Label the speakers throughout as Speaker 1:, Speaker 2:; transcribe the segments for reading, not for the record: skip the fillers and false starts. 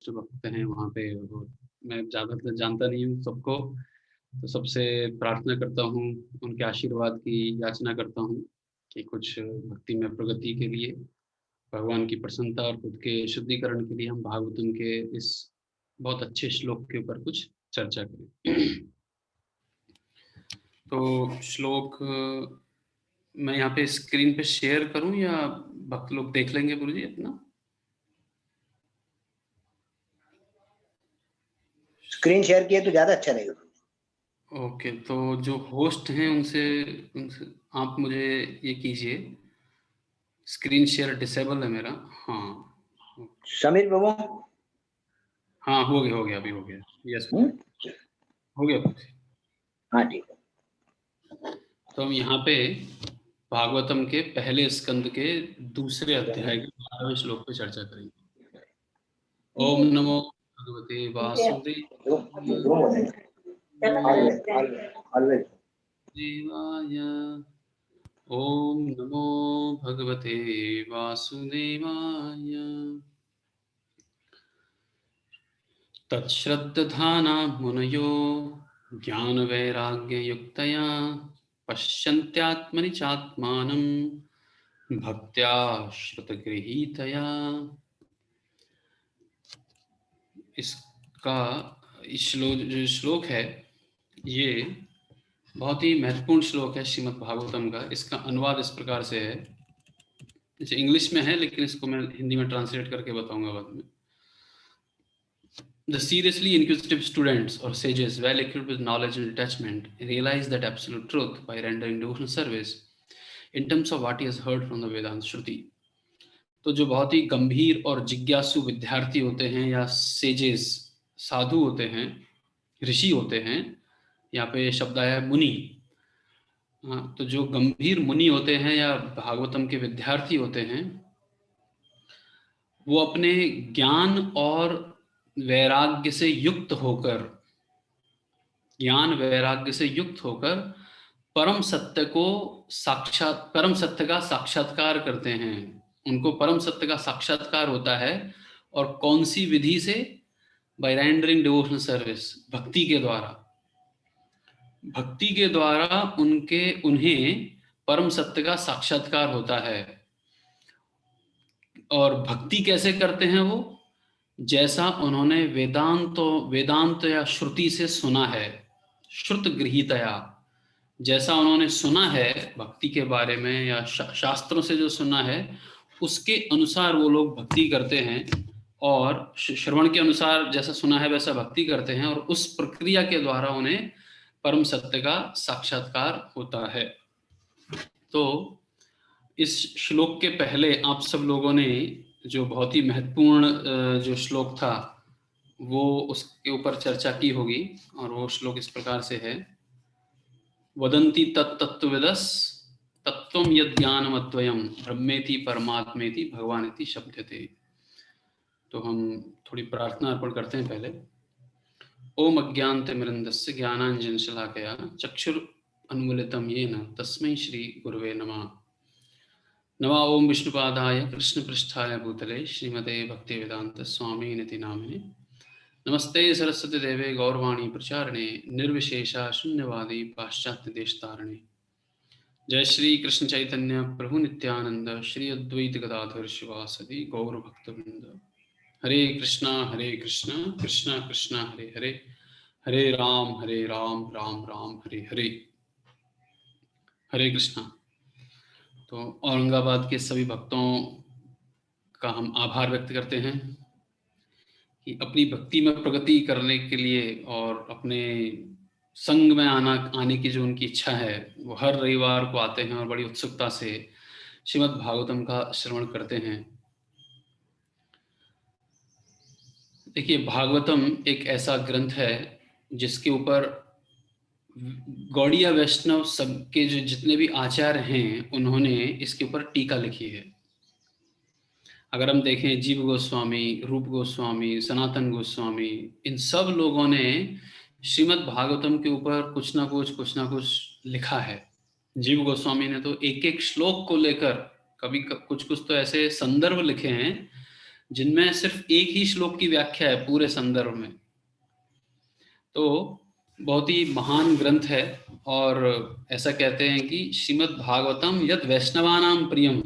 Speaker 1: जो भक्त हैं वहाँ पे, और मैं ज़्यादातर जानता नहीं हूँ सबको, तो सबसे प्रार्थना करता हूँ, उनके आशीर्वाद की याचना करता हूँ कि कुछ भक्ति में प्रगति के लिए, भगवान की प्रसन्नता और खुद के शुद्धिकरण के लिए हम भागवतम के इस बहुत अच्छे श्लोक के ऊपर कुछ चर्चा करें। तो श्लोक मैं यहाँ पे स्क्रीन पे शेयर करूं या भक्त लोग देख लेंगे गुरु जी अपना?
Speaker 2: स्क्रीन शेयर किए तो ज्यादा अच्छा रहेगा।
Speaker 1: ओके, तो जो होस्ट हैं उनसे आप मुझे ये कीजिए, स्क्रीन शेयर डिसेबल है मेरा। हाँ
Speaker 2: समीर बाबू,
Speaker 1: हाँ, हो गया, अभी हो गया। यस, हो गया।
Speaker 2: हाँ ठीक है।
Speaker 1: तो हम यहाँ पे भागवतम के पहले स्कंद के दूसरे अध्याय के 12वें श्लोक पे चर्चा करेंगे। ओम नमो भगवते वासुदेवाय ओम नमो भगवते वासुदेवाय। तच्छ्रद्धाना मुनयो ज्ञानवैराग्ययुक्तया पश्यन्त्यात्मनि चात्मानं भक्त्या श्रुतगृहीतया। इसका जो श्लोक है ये बहुत ही महत्वपूर्ण श्लोक है श्रीमद् भागवतम का। इसका अनुवाद इस प्रकार से है, जैसे इंग्लिश में है लेकिन इसको मैं हिंदी में ट्रांसलेट करके बताऊंगा बाद में। The seriously inquisitive students or sages, well equipped with knowledge and detachment, realize that absolute truth by rendering devotional service in terms of what he has heard from the Vedanta Shruti. तो जो बहुत ही गंभीर और जिज्ञासु विद्यार्थी होते हैं या सेजेस, साधु होते हैं, ऋषि होते हैं, यहाँ पे शब्द आया है मुनि। हाँ, तो जो गंभीर मुनि होते हैं या भागवतम के विद्यार्थी होते हैं, वो अपने ज्ञान और वैराग्य से युक्त होकर, परम सत्य का साक्षात्कार करते हैं। उनको परम सत्य का साक्षात्कार होता है, और कौन सी विधि से? बाय रेंडरिंग डिवोशनल सर्विस, भक्ति के द्वारा उन्हें परम सत्य का साक्षात्कार होता है। और भक्ति कैसे करते हैं वो? जैसा उन्होंने वेदांत या श्रुति से सुना है, श्रुत गृहीतया, जैसा उन्होंने सुना है भक्ति के बारे में या शास्त्रों से जो सुना है उसके अनुसार वो लोग भक्ति करते हैं, और श्रवण के अनुसार जैसा सुना है वैसा भक्ति करते हैं, और उस प्रक्रिया के द्वारा उन्हें परम सत्य का साक्षात्कार होता है। तो इस श्लोक के पहले आप सब लोगों ने जो बहुत ही महत्वपूर्ण जो श्लोक था वो उसके ऊपर चर्चा की होगी, और वो श्लोक इस प्रकार से है। वदन्ति तत्तत्त्वविदस् तत्त्वं यद्ज्ञानमद्वयं ब्रह्मेति परमात्मेति भगवानेति शब्दते। तो हम थोड़ी प्रार्थना अर्पण करते हैं पहले। ओम अज्ञानतिमिरन्धस्य ज्ञानाञ्जनशलाकया चक्षुरुन्मीलितं येन तस्मै श्री गुरवे नमः। नमः ओम विष्णुपादाय कृष्णपृष्ठाय भूतले श्रीमते भक्तिवेदांत स्वामिनिति नामिने। नमस्ते सरस्वती देवे गौरवाणी प्रचारणे निर्विशेषा शून्यवादी पाश्चात्य देशतारणे। जय श्री कृष्ण चैतन्य प्रभु नित्यानंद श्री अद्वैत गदाधर शिवासदि गौर भक्तवृंद। हरे कृष्णा कृष्णा कृष्णा हरे हरे, हरे राम राम राम हरे हरे। हरे कृष्णा। तो औरंगाबाद के सभी भक्तों का हम आभार व्यक्त करते हैं कि अपनी भक्ति में प्रगति करने के लिए और अपने संग में आने की जो उनकी इच्छा है, वो हर रविवार को आते हैं और बड़ी उत्सुकता से श्रीमद् भागवतम का श्रवण करते हैं। देखिए, भागवतम एक ऐसा ग्रंथ है जिसके ऊपर गौड़ीय वैष्णव सबके जो जितने भी आचार्य हैं उन्होंने इसके ऊपर टीका लिखी है। अगर हम देखें, जीव गोस्वामी, रूप गोस्वामी, सनातन गोस्वामी, इन सब लोगों ने श्रीमद् भागवतम के ऊपर कुछ ना कुछ लिखा है। जीव गोस्वामी ने तो एक एक श्लोक को लेकर कभी कुछ तो ऐसे संदर्भ लिखे हैं जिनमें सिर्फ एक ही श्लोक की व्याख्या है पूरे संदर्भ में। तो बहुत ही महान ग्रंथ है, और ऐसा कहते हैं कि श्रीमद् भागवतम यद वैष्णवानाम प्रियम।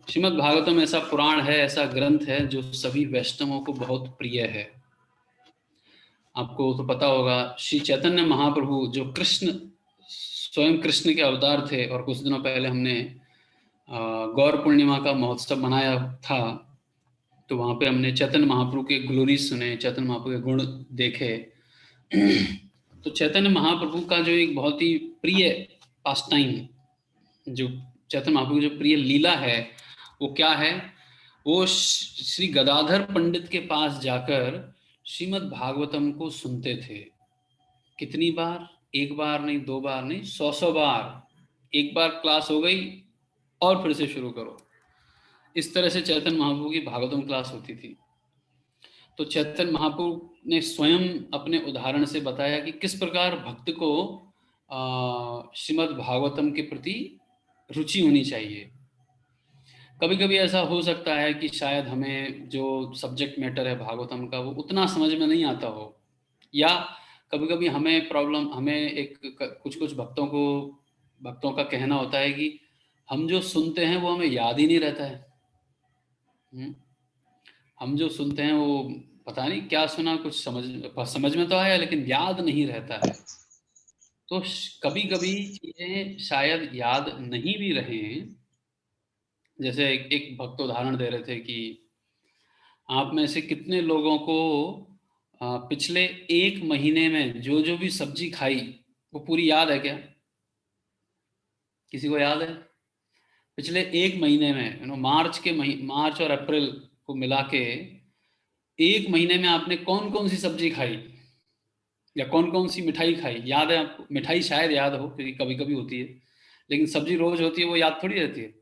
Speaker 1: श्रीमद् भागवतम ऐसा पुराण है, ऐसा ग्रंथ है जो सभी वैष्णवों को बहुत प्रिय है। आपको तो पता होगा, श्री चैतन्य महाप्रभु जो कृष्ण, स्वयं कृष्ण के अवतार थे, और कुछ दिनों पहले हमने गौर पूर्णिमा का महोत्सव मनाया था, तो वहां पे हमने चैतन्य महाप्रभु के ग्लोरी सुने, चैतन्य महाप्रभु के गुण देखे। तो चैतन्य महाप्रभु का जो एक बहुत ही प्रिय पास टाइम, जो चैतन्य महाप्रभु जो प्रिय लीला है, वो क्या है? वो श्री गदाधर पंडित के पास जाकर श्रीमद् भागवतम को सुनते थे। कितनी बार? एक बार नहीं, दो बार नहीं, 100 बार। एक बार क्लास हो गई और फिर से शुरू करो। इस तरह से चैतन्य महाप्रभु की भागवतम क्लास होती थी। तो चैतन्य महाप्रभु ने स्वयं अपने उदाहरण से बताया कि किस प्रकार भक्त को श्रीमद् भागवतम के प्रति रुचि होनी चाहिए। कभी कभी ऐसा हो सकता है कि शायद हमें जो सब्जेक्ट मैटर है भागवतम का वो उतना समझ में नहीं आता हो, या कभी कभी हमें प्रॉब्लम, हमें कुछ भक्तों का कहना होता है कि हम जो सुनते हैं वो हमें याद ही नहीं रहता है। हम जो सुनते हैं वो पता नहीं क्या सुना, कुछ समझ में तो आया लेकिन याद नहीं रहता है। तो कभी कभी चीजें शायद याद नहीं भी रहे। जैसे एक भक्त उदाहरण दे रहे थे कि आप में से कितने लोगों को पिछले 1 महीने में जो जो भी सब्जी खाई वो पूरी याद है क्या? किसी को याद है? पिछले 1 महीने में, मार्च और अप्रैल को मिला के 1 महीने में आपने कौन कौन सी सब्जी खाई या कौन कौन सी मिठाई खाई? याद है आपको? मिठाई शायद याद हो क्योंकि कभी कभी होती है, लेकिन सब्जी रोज होती है, वो याद थोड़ी रहती है।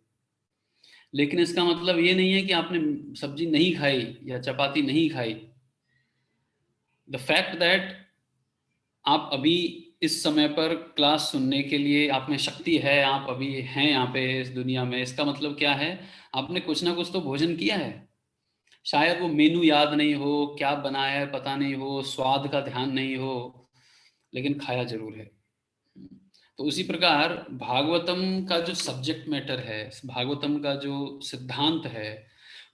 Speaker 1: लेकिन इसका मतलब ये नहीं है कि आपने सब्जी नहीं खाई या चपाती नहीं खाई। द फैक्ट दैट आप अभी इस समय पर क्लास सुनने के लिए आप में शक्ति है, आप अभी हैं यहाँ पे इस दुनिया में, इसका मतलब क्या है? आपने कुछ ना कुछ तो भोजन किया है। शायद वो मेनू याद नहीं हो, क्या बनाया है पता नहीं हो, स्वाद का ध्यान नहीं हो, लेकिन खाया जरूर है। तो उसी प्रकार भागवतम का जो सब्जेक्ट मैटर है, भागवतम का जो सिद्धांत है,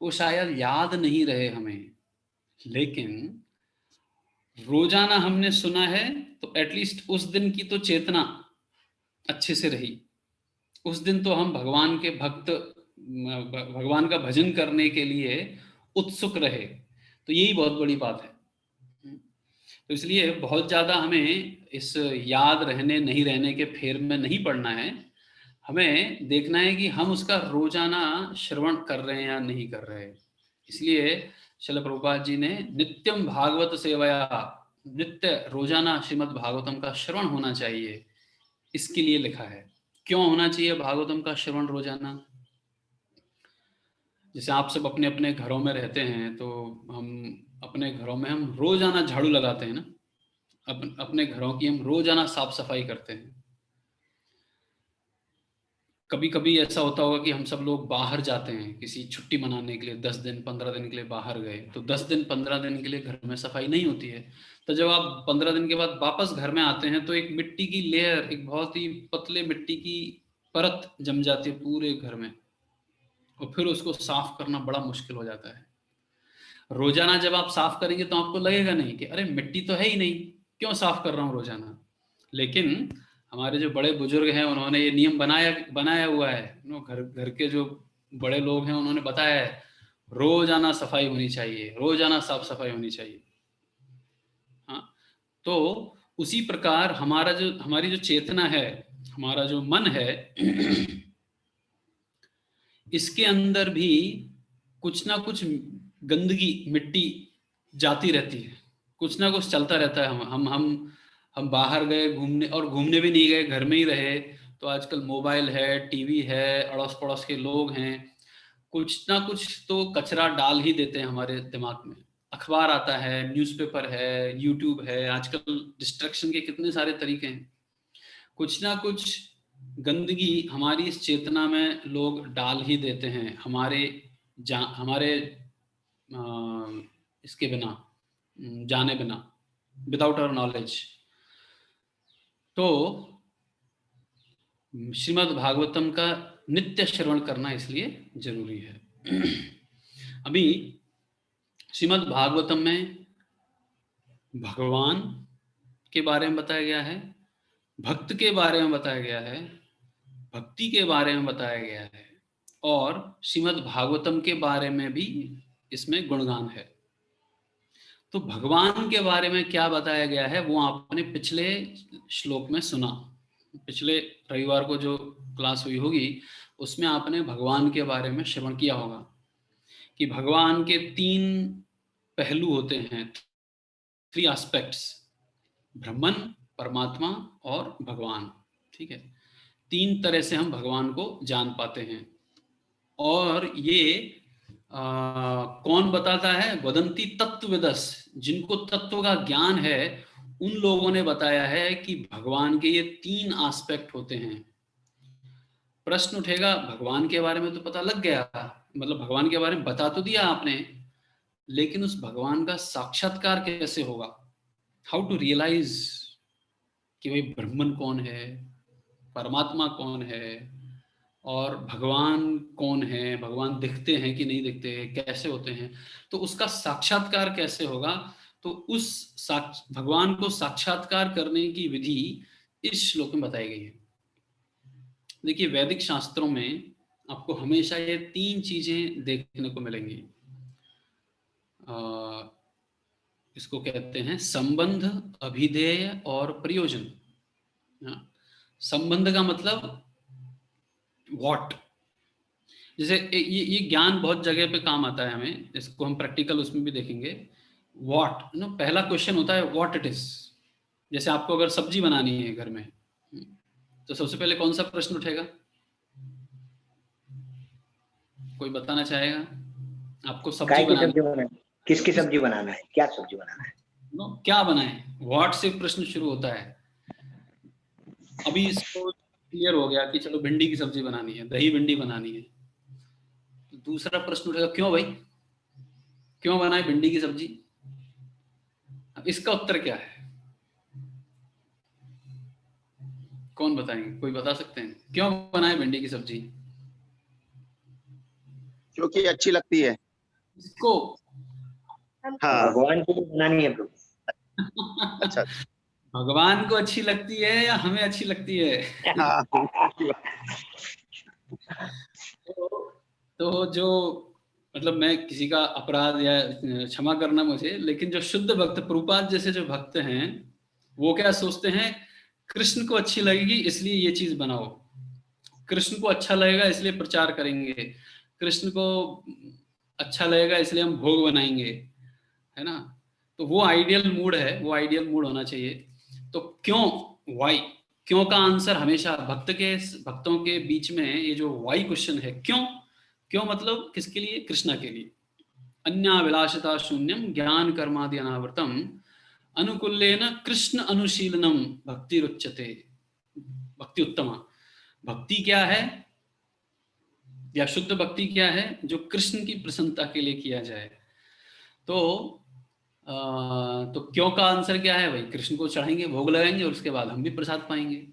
Speaker 1: वो शायद याद नहीं रहे हमें, लेकिन रोजाना हमने सुना है तो एटलीस्ट उस दिन की तो चेतना अच्छे से रही। उस दिन तो हम भगवान के भक्त, भगवान का भजन करने के लिए उत्सुक रहे। तो यही बहुत बड़ी बात है। तो इसलिए बहुत ज्यादा हमें इस याद रहने नहीं रहने के फेर में नहीं पड़ना है। हमें देखना है कि हम उसका रोजाना श्रवण कर रहे हैं या नहीं कर रहे। इसलिए श्रील प्रभुपाद जी ने नित्यम भागवत सेवया, नित्य रोजाना श्रीमद् भागवतम का श्रवण होना चाहिए, इसके लिए लिखा है। क्यों होना चाहिए भागवतम का श्रवण रोजाना? जैसे आप सब अपने अपने घरों में रहते हैं, तो हम अपने घरों में हम रोजाना झाड़ू लगाते हैं ना, अपने घरों की हम रोजाना साफ सफाई करते हैं। कभी कभी ऐसा होता होगा कि हम सब लोग बाहर जाते हैं किसी छुट्टी मनाने के लिए, 10 दिन 15 दिन के लिए बाहर गए, तो 10 दिन 15 दिन के लिए घर में सफाई नहीं होती है। तो जब आप 15 दिन के बाद वापस घर में आते हैं तो एक मिट्टी की लेयर, एक बहुत ही पतले मिट्टी की परत जम जाती है पूरे घर में, और फिर उसको साफ करना बड़ा मुश्किल हो जाता है। रोजाना जब आप साफ करेंगे तो आपको लगेगा नहीं कि अरे मिट्टी तो है ही नहीं, क्यों साफ कर रहा हूँ रोजाना। लेकिन हमारे जो बड़े बुजुर्ग हैं उन्होंने ये नियम बनाया हुआ है, घर घर के जो बड़े लोग हैं उन्होंने बताया है, रोजाना सफाई होनी चाहिए, रोजाना साफ सफाई होनी चाहिए। हाँ, तो उसी प्रकार हमारी जो चेतना है, हमारा जो मन है, इसके अंदर भी कुछ ना कुछ गंदगी, मिट्टी जाती रहती है, कुछ ना कुछ चलता रहता है। हम बाहर गए घूमने, और घूमने भी नहीं गए, घर में ही रहे, तो आजकल मोबाइल है, टीवी है, अड़ोस पड़ोस के लोग हैं, कुछ ना कुछ तो कचरा डाल ही देते हैं हमारे दिमाग में। अखबार आता है, न्यूज़पेपर है, यूट्यूब है, आजकल डिस्ट्रैक्शन के कितने सारे तरीके हैं। कुछ ना कुछ गंदगी हमारी इस चेतना में लोग डाल ही देते हैं, हमारे इसके बिना, जाने बिना, विदाउट आवर नॉलेज। तो श्रीमद् भागवतम का नित्य श्रवण करना इसलिए जरूरी है। अभी श्रीमद् भागवतम में भगवान के बारे में बताया गया है, भक्त के बारे में बताया गया है, भक्ति के बारे में बताया गया है, और श्रीमद् भागवतम के बारे में भी इसमें गुणगान है। तो भगवान के बारे में क्या बताया गया है वो आपने पिछले श्लोक में सुना। पिछले रविवार को जो क्लास हुई होगी उसमें आपने भगवान के बारे में श्रवण किया होगा कि भगवान के 3 पहलू होते हैं, 3 एस्पेक्ट्स, ब्रह्मन, परमात्मा और भगवान। ठीक है, 3 तरह से हम भगवान को जान पाते हैं। और ये कौन बताता है? वदंती तत्वविदस, जिनको तत्व का ज्ञान है उन लोगों ने बताया है कि भगवान के ये 3 एस्पेक्ट होते हैं। प्रश्न उठेगा, भगवान के बारे में तो पता लग गया, मतलब भगवान के बारे में बता तो दिया आपने, लेकिन उस भगवान का साक्षात्कार कैसे होगा? हाउ टू रियलाइज कि भाई ब्रह्मन कौन है, परमात्मा कौन है, और भगवान कौन है, भगवान दिखते हैं कि नहीं दिखते हैं, कैसे होते हैं, तो उसका साक्षात्कार कैसे होगा? तो उस भगवान को साक्षात्कार करने की विधि इस श्लोक में बताई गई है। देखिए, वैदिक शास्त्रों में आपको हमेशा ये 3 चीजें देखने को मिलेंगी। इसको कहते हैं संबंध, अभिधेय और प्रयोजन। संबंध का मतलब व्हाट, जैसे ये ज्ञान बहुत जगह पे काम आता है हमें, इसको हम प्रैक्टिकल उसमें भी देखेंगे। व्हाट नो, पहला क्वेश्चन होता है व्हाट इट इज। जैसे आपको अगर सब्जी बनानी है घर में, तो सबसे पहले कौन सा प्रश्न उठेगा? कोई बताना चाहेगा? आपको सब्जी बनाना,
Speaker 2: किसकी सब्जी बनाना है, क्या सब्जी बनाना है,
Speaker 1: नो, क्या बनाए, व्हाट से प्रश्न शुरू होता है। अभी इसको क्लियर हो गया कि चलो भिंडी की सब्जी बनानी है, दही भिंडी बनानी है, तो दूसरा प्रश्न उठेगा, क्यों भाई, क्यों बनाए भिंडी की सब्जी? अब इसका उत्तर क्या है? कौन बताएंगे? कोई बता सकते हैं क्यों बनाए भिंडी की सब्जी?
Speaker 3: क्योंकि अच्छी लगती है।
Speaker 1: इसको
Speaker 3: हाँ,
Speaker 2: भगवान के लिए बनानी है प्रभु।
Speaker 3: अच्छा।
Speaker 1: भगवान को अच्छी लगती है या हमें अच्छी लगती है?
Speaker 3: हाँ।
Speaker 1: तो जो मतलब, मैं किसी का अपराध या क्षमा करना मुझे, लेकिन जो शुद्ध भक्त, प्रभुपाद जैसे जो भक्त हैं, वो क्या सोचते हैं? कृष्ण को अच्छी लगेगी इसलिए ये चीज बनाओ, कृष्ण को अच्छा लगेगा इसलिए प्रचार करेंगे, कृष्ण को अच्छा लगेगा इसलिए हम भोग बनाएंगे, है ना? तो वो आइडियल मूड है, वो आइडियल मूड होना चाहिए। तो क्यों, वाई, क्यों का आंसर हमेशा भक्तों के बीच में ये जो वाई क्वेश्चन है, क्यों, क्यों मतलब किसके लिए? कृष्णा के लिए। अन्याभिलाषता शून्यम ज्ञान कर्मादि अनावृतम अनुकूलेन कृष्ण अनुशीलनम भक्ति रुच्यते। भक्ति उत्तमा, भक्ति क्या है या शुद्ध भक्ति क्या है? जो कृष्ण की प्रसन्नता के लिए किया जाए। तो क्यों का आंसर क्या है भाई? कृष्ण को चढ़ाएंगे, भोग लगाएंगे और उसके बाद हम भी प्रसाद पाएंगे।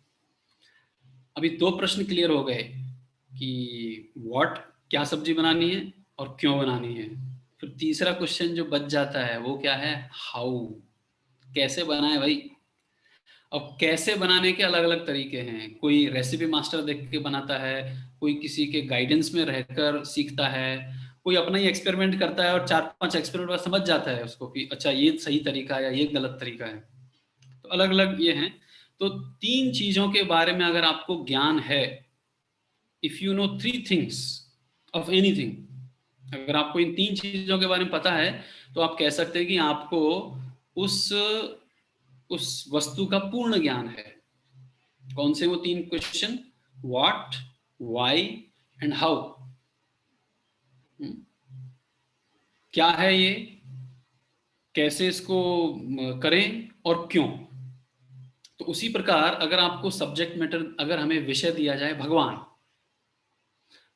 Speaker 1: अभी 2 प्रश्न क्लियर हो गए कि व्हाट, क्या सब्जी बनानी है, और क्यों बनानी है। फिर तीसरा क्वेश्चन जो बच जाता है वो क्या है? हाउ, कैसे बनाए भाई। अब कैसे बनाने के अलग अलग तरीके हैं। कोई रेसिपी मास्टर देख के बनाता है, कोई किसी के गाइडेंस में रहकर सीखता है, कोई अपना ही एक्सपेरिमेंट करता है और 4-5 एक्सपेरिमेंट बाद समझ जाता है उसको कि अच्छा ये सही तरीका है या ये गलत तरीका है। तो अलग अलग ये हैं। तो 3 चीजों के बारे में अगर आपको ज्ञान है, if you know 3 things of anything, अगर आपको इन 3 चीजों के बारे में पता है, तो आप कह सकते हैं कि आपको उस वस्तु का पूर्ण ज्ञान है। कौन से वो 3 question? What, why and how. क्या है ये, कैसे इसको करें, और क्यों। तो उसी प्रकार अगर आपको सब्जेक्ट मैटर, अगर हमें विषय दिया जाए भगवान,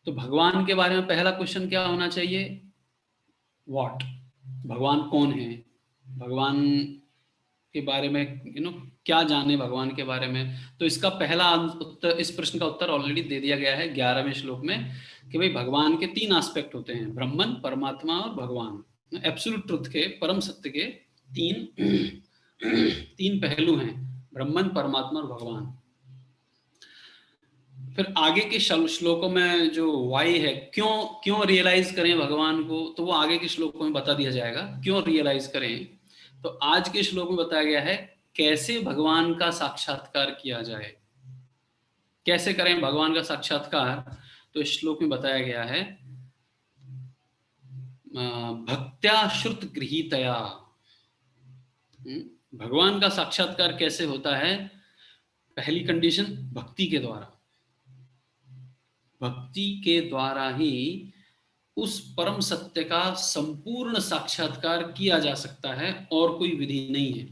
Speaker 1: तो भगवान के बारे में पहला क्वेश्चन क्या होना चाहिए? व्हाट, भगवान कौन है, भगवान के बारे में क्या जाने भगवान के बारे में। तो इसका पहला उत्तर, इस प्रश्न का उत्तर ऑलरेडी दे दिया गया है 11वें श्लोक में कि भाई भगवान के 3 एस्पेक्ट होते हैं, ब्रह्मन, परमात्मा और भगवान। एब्सोल्यूट ट्रुथ के, परम सत्य के तीन पहलू हैं, ब्रह्मन, परमात्मा और भगवान। फिर आगे के श्लोकों में जो वाई है, क्यों रियलाइज करें भगवान को, तो वो आगे के श्लोकों में बता दिया जाएगा क्यों रियलाइज करें। तो आज के श्लोक में बताया गया है कैसे भगवान का साक्षात्कार किया जाए, कैसे करें भगवान का साक्षात्कार। तो इस श्लोक में बताया गया है भक्त्या श्रुत गृहीतया। भगवान का साक्षात्कार कैसे होता है? पहली कंडीशन, भक्ति के द्वारा। भक्ति के द्वारा ही उस परम सत्य का संपूर्ण साक्षात्कार किया जा सकता है, और कोई विधि नहीं है।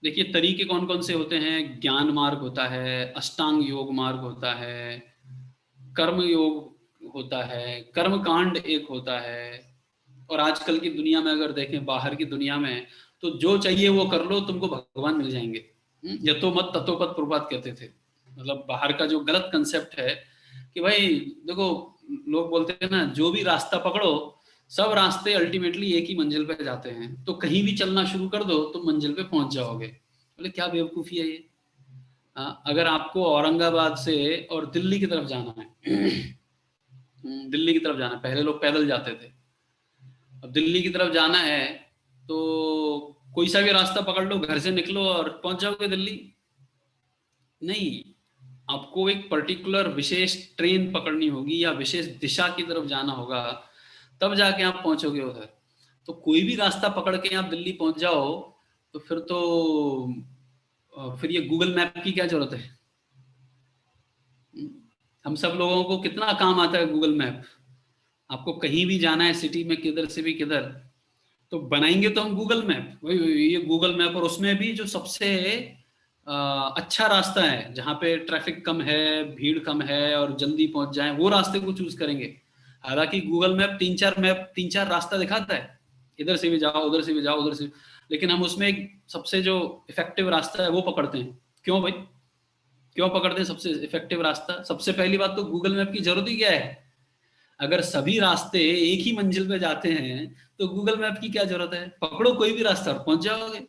Speaker 1: देखिए तरीके कौन कौन से होते हैं, ज्ञान मार्ग होता है, अष्टांग योग मार्ग होता है, कर्म योग होता है, कर्म कांड एक होता है, और आजकल की दुनिया में अगर देखें, बाहर की दुनिया में, तो जो चाहिए वो कर लो, तुमको भगवान मिल जाएंगे। यतो मत ततो पत प्रभुपाद कहते थे। मतलब बाहर का जो गलत कंसेप्ट है कि भाई देखो, लोग बोलते हैं ना, जो भी रास्ता पकड़ो, सब रास्ते अल्टीमेटली एक ही मंजिल पे जाते हैं, तो कहीं भी चलना शुरू कर दो तो मंजिल पे पहुंच जाओगे। बोले क्या बेवकूफी है ये। अगर आपको औरंगाबाद से और दिल्ली की तरफ जाना है दिल्ली की तरफ जाना है, पहले लोग पैदल जाते थे, अब दिल्ली की तरफ जाना है तो कोई सा भी रास्ता पकड़ लो, घर से निकलो और पहुंच जाओगे दिल्ली? नहीं, आपको एक पर्टिकुलर विशेष ट्रेन पकड़नी होगी या विशेष दिशा की तरफ जाना होगा, तब जाके आप पहुंचोगे उधर। तो कोई भी रास्ता पकड़ के आप दिल्ली पहुंच जाओ तो फिर ये गूगल मैप की क्या जरूरत है? हम सब लोगों को कितना काम आता है गूगल मैप। आपको कहीं भी जाना है सिटी में, किधर से भी किधर, तो बनाएंगे तो हम गूगल मैप, ये गूगल मैप, और उसमें भी जो सबसे अच्छा रास्ता है, जहाँ पे ट्रैफिक कम है, भीड़ कम है और जल्दी पहुंच जाए, वो रास्ते को चूज करेंगे। हालांकि गूगल मैप तीन चार रास्ता दिखाता है, इधर से भी जाओ, उधर से भी जाओ, उधर से, लेकिन हम उसमें एक सबसे जो इफेक्टिव रास्ता है वो पकड़ते हैं। क्यों भाई, क्यों पकड़ते हैं सबसे इफेक्टिव रास्ता? सबसे पहली बात तो गूगल मैप की जरूरत ही क्या है? अगर सभी रास्ते एक ही मंजिल पे जाते हैं तो गूगल मैप की क्या जरूरत है? पकड़ो कोई भी रास्ता और पहुंच जाओगे।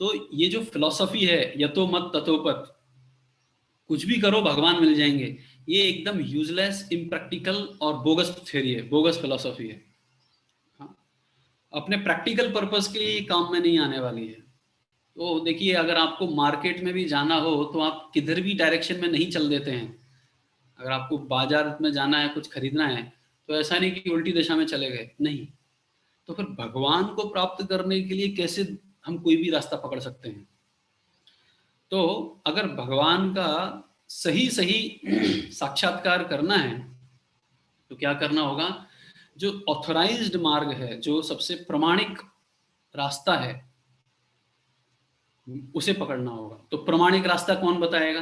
Speaker 1: तो ये जो फिलॉसफी है, यतो मत ततो पत, कुछ भी करो भगवान मिल जाएंगे, ये एकदम यूजलेस, इम्प्रैक्टिकल और बोगस थ्योरी है, बोगस फिलॉसफी है। हाँ, अपने प्रैक्टिकल पर्पस के लिए काम में नहीं आने वाली है। तो देखिए, अगर आपको मार्केट में भी जाना हो तो आप किधर भी डायरेक्शन में नहीं चल देते हैं। अगर आपको बाजार में जाना है, कुछ खरीदना है, तो ऐसा नहीं कि उल्टी दिशा में चले गए, नहीं। तो फिर भगवान को प्राप्त करने के लिए कैसे हम कोई भी रास्ता पकड़ सकते हैं? तो अगर भगवान का सही सही साक्षात्कार करना है तो क्या करना होगा? जो ऑथोराइज्ड मार्ग है, जो सबसे प्रमाणिक रास्ता है, उसे पकड़ना होगा। तो प्रमाणिक रास्ता कौन बताएगा?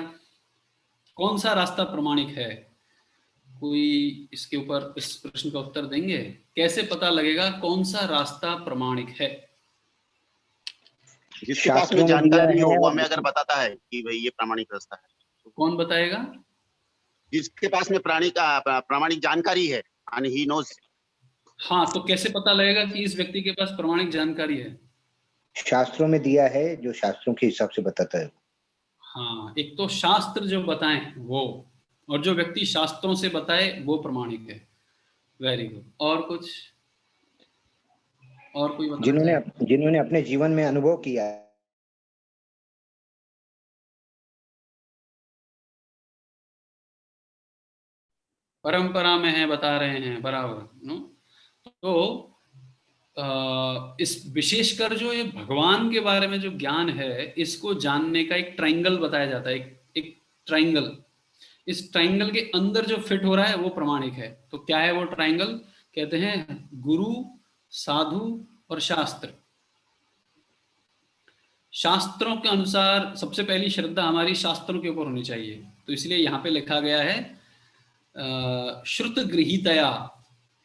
Speaker 1: कौन सा रास्ता प्रमाणिक है? कोई इसके ऊपर इस प्रश्न का उत्तर देंगे? कैसे पता लगेगा कौन सा रास्ता प्रमाणिक है?
Speaker 3: जिसके पास में जानकारी हो वो हमें अगर बताता है कि भाई ये प्रामाणिक रास्ता है,
Speaker 1: तो कौन बताएगा?
Speaker 3: जिसके पास में प्रामाणिक जानकारी है, and he knows।
Speaker 1: हाँ, तो कैसे पता लगेगा कि इस व्यक्ति के पास प्रमाणिक जानकारी है?
Speaker 2: शास्त्रों में दिया है, जो शास्त्रों के हिसाब से बताता है।
Speaker 1: हाँ, एक तो शास्त्र जो बताएं वो, और जो व्यक्ति शास्त्रों से बताए वो प्रमाणिक है। Very good. और कुछ, और कोई
Speaker 2: जिन्होंने अपने जीवन में अनुभव किया है।
Speaker 1: परंपरा में है, बता रहे हैं बराबर नो। तो इस विशेषकर जो ये भगवान के बारे में जो ज्ञान है, इसको जानने का एक ट्रायंगल बताया जाता है, एक ट्रायंगल। इस ट्रायंगल के अंदर जो फिट हो रहा है वो प्रमाणिक है। तो क्या है वो ट्रायंगल? कहते हैं गुरु, साधु और शास्त्र। शास्त्रों के अनुसार सबसे पहली श्रद्धा हमारी शास्त्रों के ऊपर होनी चाहिए। तो इसलिए यहाँ पे लिखा गया है श्रुत गृहीतया,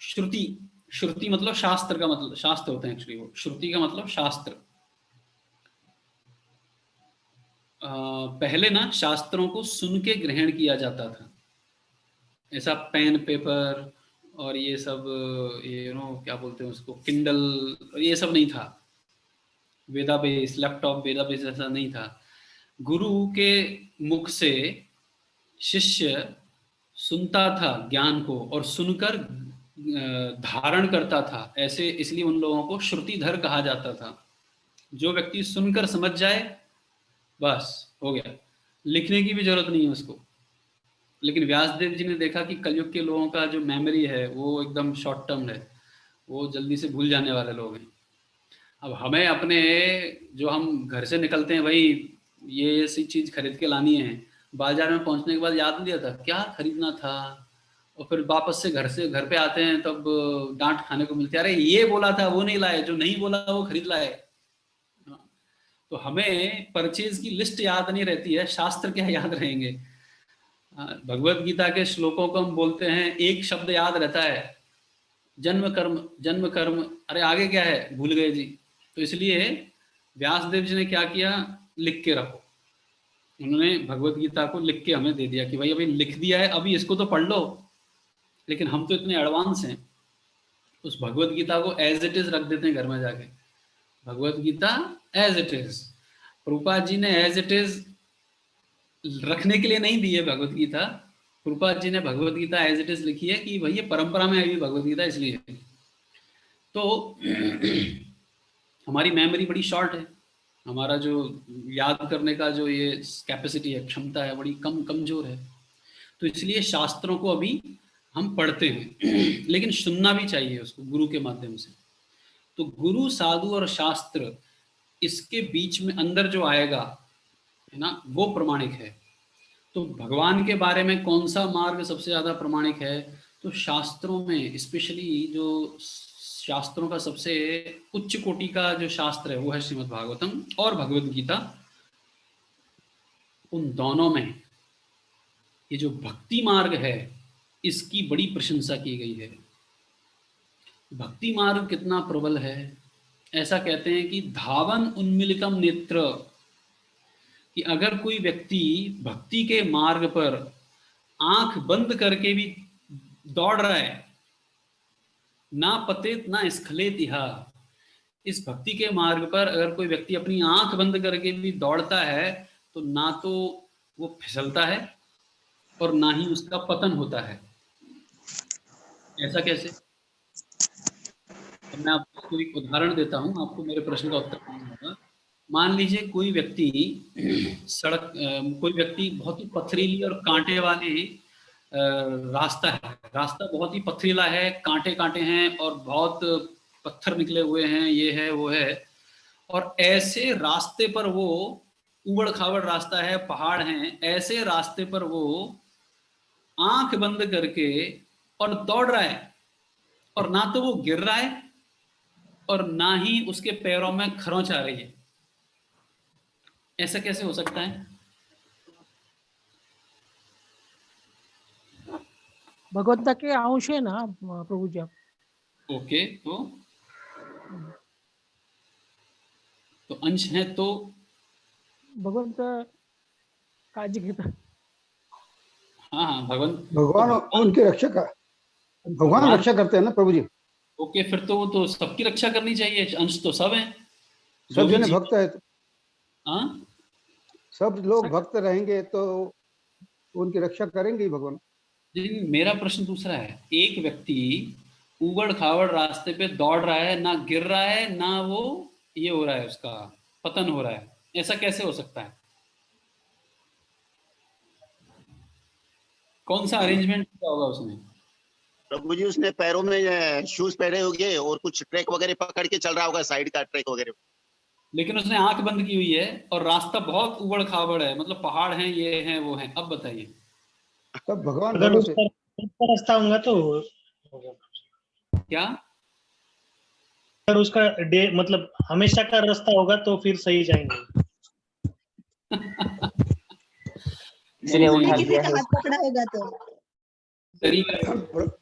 Speaker 1: श्रुति, श्रुति मतलब शास्त्र का मतलब, शास्त्र होते हैं एक्चुअली वो, श्रुति का मतलब शास्त्र। पहले ना शास्त्रों को सुन के ग्रहण किया जाता था, ऐसा पेन पेपर और ये सब, ये क्या बोलते हैं उसको, किंडल, ये सब नहीं था। वेदाबेस, लैपटॉप वेदाबेस ऐसा नहीं था। गुरु के मुख से शिष्य सुनता था ज्ञान को और सुनकर धारण करता था, ऐसे, इसलिए उन लोगों को श्रुतिधर कहा जाता था। जो व्यक्ति सुनकर समझ जाए बस हो गया, लिखने की भी जरूरत नहीं है उसको। लेकिन व्यासदेव जी ने देखा कि कलयुग के लोगों का जो मेमोरी है वो एकदम शॉर्ट टर्म है, वो जल्दी से भूल जाने वाले लोग हैं। अब हमें अपने, जो हम घर से निकलते हैं भाई, ये ऐसी चीज खरीद के लानी है, बाजार में पहुंचने के बाद याद नहीं आता क्या खरीदना था, और फिर वापस से घर पे आते हैं तब डांट खाने को मिलती है, अरे ये बोला था वो नहीं लाए, जो नहीं बोला वो खरीद लाए। तो हमें परचेज की लिस्ट याद नहीं रहती है, शास्त्र क्या याद रहेंगे। भगवत गीता के श्लोकों को हम बोलते हैं, एक शब्द याद रहता है, जन्म कर्म, अरे आगे क्या है भूल गए जी। तो इसलिए व्यासदेव जी ने क्या किया, लिख के रखो। उन्होंने भगवत गीता को लिख के हमें दे दिया कि भाई अभी लिख दिया है, अभी इसको तो पढ़ लो। लेकिन हम तो इतने एडवांस हैं, उस भगवत गीता को एज इट इज रख देते हैं घर में जाके। Bhagavad Gita as it is, Prabhupada ji ने एज इट इज रखने के लिए नहीं दी है भगवत गीता। प्रभुपाद जी ने भगवत गीता एज इट इज लिखी है कि भाई ये परंपरा में आई भगवत गीता, इसलिए। तो हमारी मेमोरी बड़ी शॉर्ट है, हमारा जो याद करने का जो ये कैपेसिटी है, क्षमता है, बड़ी कमजोर है। तो इसलिए शास्त्रों को अभी हम पढ़ते हैं लेकिन सुनना भी चाहिए उसको गुरु के माध्यम से। तो गुरु, साधु और शास्त्र, इसके बीच में अंदर जो आएगा है ना, वो प्रमाणिक है। तो भगवान के बारे में कौन सा मार्ग सबसे ज्यादा प्रमाणिक है, तो शास्त्रों में, स्पेशली जो शास्त्रों का सबसे उच्च कोटि का जो शास्त्र है वो है श्रीमद् भागवतम और भगवद गीता। उन दोनों में ये जो भक्ति मार्ग है इसकी बड़ी प्रशंसा की गई है। भक्ति मार्ग कितना प्रबल है, ऐसा कहते हैं कि धावन उन्मिलितम नेत्र, कि अगर कोई व्यक्ति भक्ति के मार्ग पर आंख बंद करके भी दौड़ रहा है, ना पतेत ना स्खलेत इहा, इस भक्ति के मार्ग पर अगर कोई व्यक्ति अपनी आंख बंद करके भी दौड़ता है तो ना तो वो फिसलता है और ना ही उसका पतन होता है। ऐसा कैसे? तो मैं आपको एक उदाहरण देता हूं, आपको मेरे प्रश्न का उत्तर देना होगा। मान लीजिए कोई व्यक्ति कोई व्यक्ति बहुत ही पथरीली और कांटे वाली रास्ता है, रास्ता बहुत ही पथरीला है, कांटे कांटे हैं और बहुत पत्थर निकले हुए हैं, ये है वो है, और ऐसे रास्ते पर वो, उबड़ खाबड़ रास्ता है, पहाड़ हैं, ऐसे रास्ते पर वो आंख बंद करके और दौड़ रहा है, और ना तो वो गिर रहा है और ना ही उसके पैरों में खरोंच आ रही है। ऐसा कैसे हो सकता है?
Speaker 4: भगवंता के अंश है ना प्रभु जी।
Speaker 1: ओके, तो अंश है तो
Speaker 4: भगवंत काळजी घेतात।
Speaker 1: हाँ,
Speaker 5: भगवान उनकी रक्षा का, भगवान रक्षा करते हैं ना प्रभु जी।
Speaker 1: ओके, फिर तो वो तो सबकी रक्षा करनी चाहिए, अंश तो सब है,
Speaker 5: सब जने भक्त है,
Speaker 1: हाँ,
Speaker 5: सब लोग भक्त रहेंगे तो उनकी रक्षा करेंगे ही भगवान।
Speaker 1: लेकिन मेरा प्रश्न दूसरा है, एक व्यक्ति उबड़ खाबड़ रास्ते पे दौड़ रहा है, ना गिर रहा है, ना वो ये हो रहा है, उसका पतन हो रहा है, ऐसा कैसे हो सकता है? कौन सा अरेंजमेंट किया होगा उसने?
Speaker 3: प्रभु जी उसने पैरों में शूज पहने होंगे और कुछ ट्रैक वगैरह पकड़ के चल रहा होगा, साइड का ट्रैक वगैरह।
Speaker 1: लेकिन उसने आंख बंद की हुई है और रास्ता बहुत उबड़ खाबड़ है, मतलब पहाड़ हैं, ये हैं वो हैं। अब बताइए,
Speaker 5: तब भगवान
Speaker 6: अगर उसका रास्ता होगा तो
Speaker 1: क्या?
Speaker 6: अगर उसका मतलब हमेशा का रास्ता होगा तो फिर सही जाएंगे।
Speaker 1: इसलिए
Speaker 7: किसी का हाथ पकड़ा होगा तो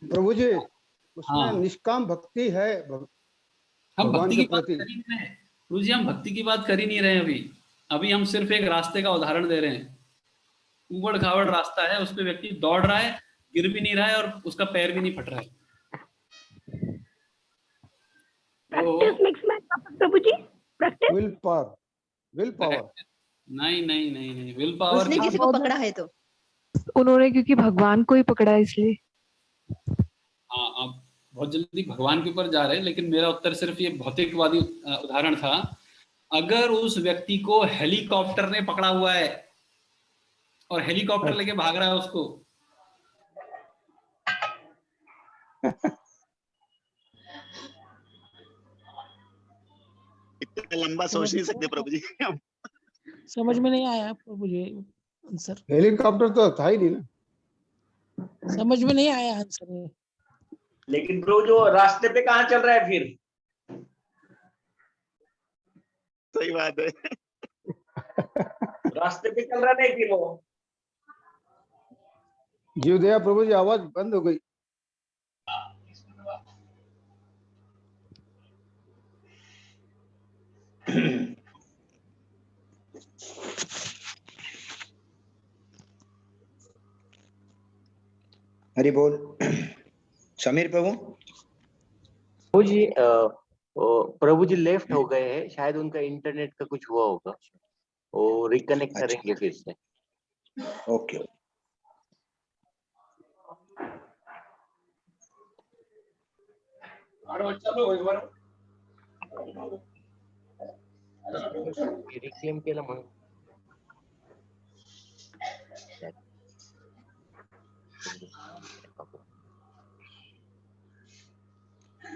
Speaker 5: प्रभु जी उसमें
Speaker 1: हाँ।
Speaker 5: निष्काम भक्ति है
Speaker 1: हम
Speaker 5: भगवान
Speaker 1: भक्ति
Speaker 5: के
Speaker 1: की बात
Speaker 5: प्रति।
Speaker 1: कर ही नहीं रहे गुरु जी, हम भक्ति की बात कर ही नहीं रहे अभी। अभी हम सिर्फ एक रास्ते का उदाहरण दे रहे हैं। उबड़ खाबड़ रास्ता है, उस पे व्यक्ति दौड़ रहा है, गिर भी नहीं रहा है और उसका पैर भी नहीं फट रहा है।
Speaker 7: Practice makes man Prabhu ji, practice.
Speaker 5: Will power
Speaker 1: नहीं नहीं नहीं नहीं, विल पावर
Speaker 8: उसने किसी को पकड़ा है तो
Speaker 7: उन्होंने क्योंकि भगवान को ही पकड़ा है इसलिए।
Speaker 1: हाँ, आप बहुत जल्दी भगवान के ऊपर जा रहे हैं, लेकिन मेरा उत्तर सिर्फ ये भौतिकवादी उदाहरण था। अगर उस व्यक्ति को हेलीकॉप्टर ने पकड़ा हुआ है और हेलीकॉप्टर लेके भाग रहा है उसको,
Speaker 3: इतना लंबा सोच नहीं सकते प्रभु जी हम।
Speaker 4: समझ में नहीं आया प्रभु जी आंसर,
Speaker 5: हेलीकॉप्टर तो था ही नहीं ना।
Speaker 4: समझ में नहीं आया आंसर।
Speaker 9: लेकिन प्रभु जो रास्ते पे कहाँ चल रहा है फिर?
Speaker 3: सही बात है।
Speaker 9: रास्ते पे चल रहा नहीं फिर वो।
Speaker 5: जीवदया प्रभु जी आवाज बंद हो गई।
Speaker 2: हरि बोल। समीर प्रभु।
Speaker 10: प्रभु जी प्रभु जी लेफ्ट हो गए हैं, शायद उनका इंटरनेट का कुछ हुआ होगा, वो रिकनेक्ट
Speaker 2: अच्छा।
Speaker 10: करेंगे फिर से।
Speaker 2: ओके।
Speaker 10: रिक्लेम केलं म्हणून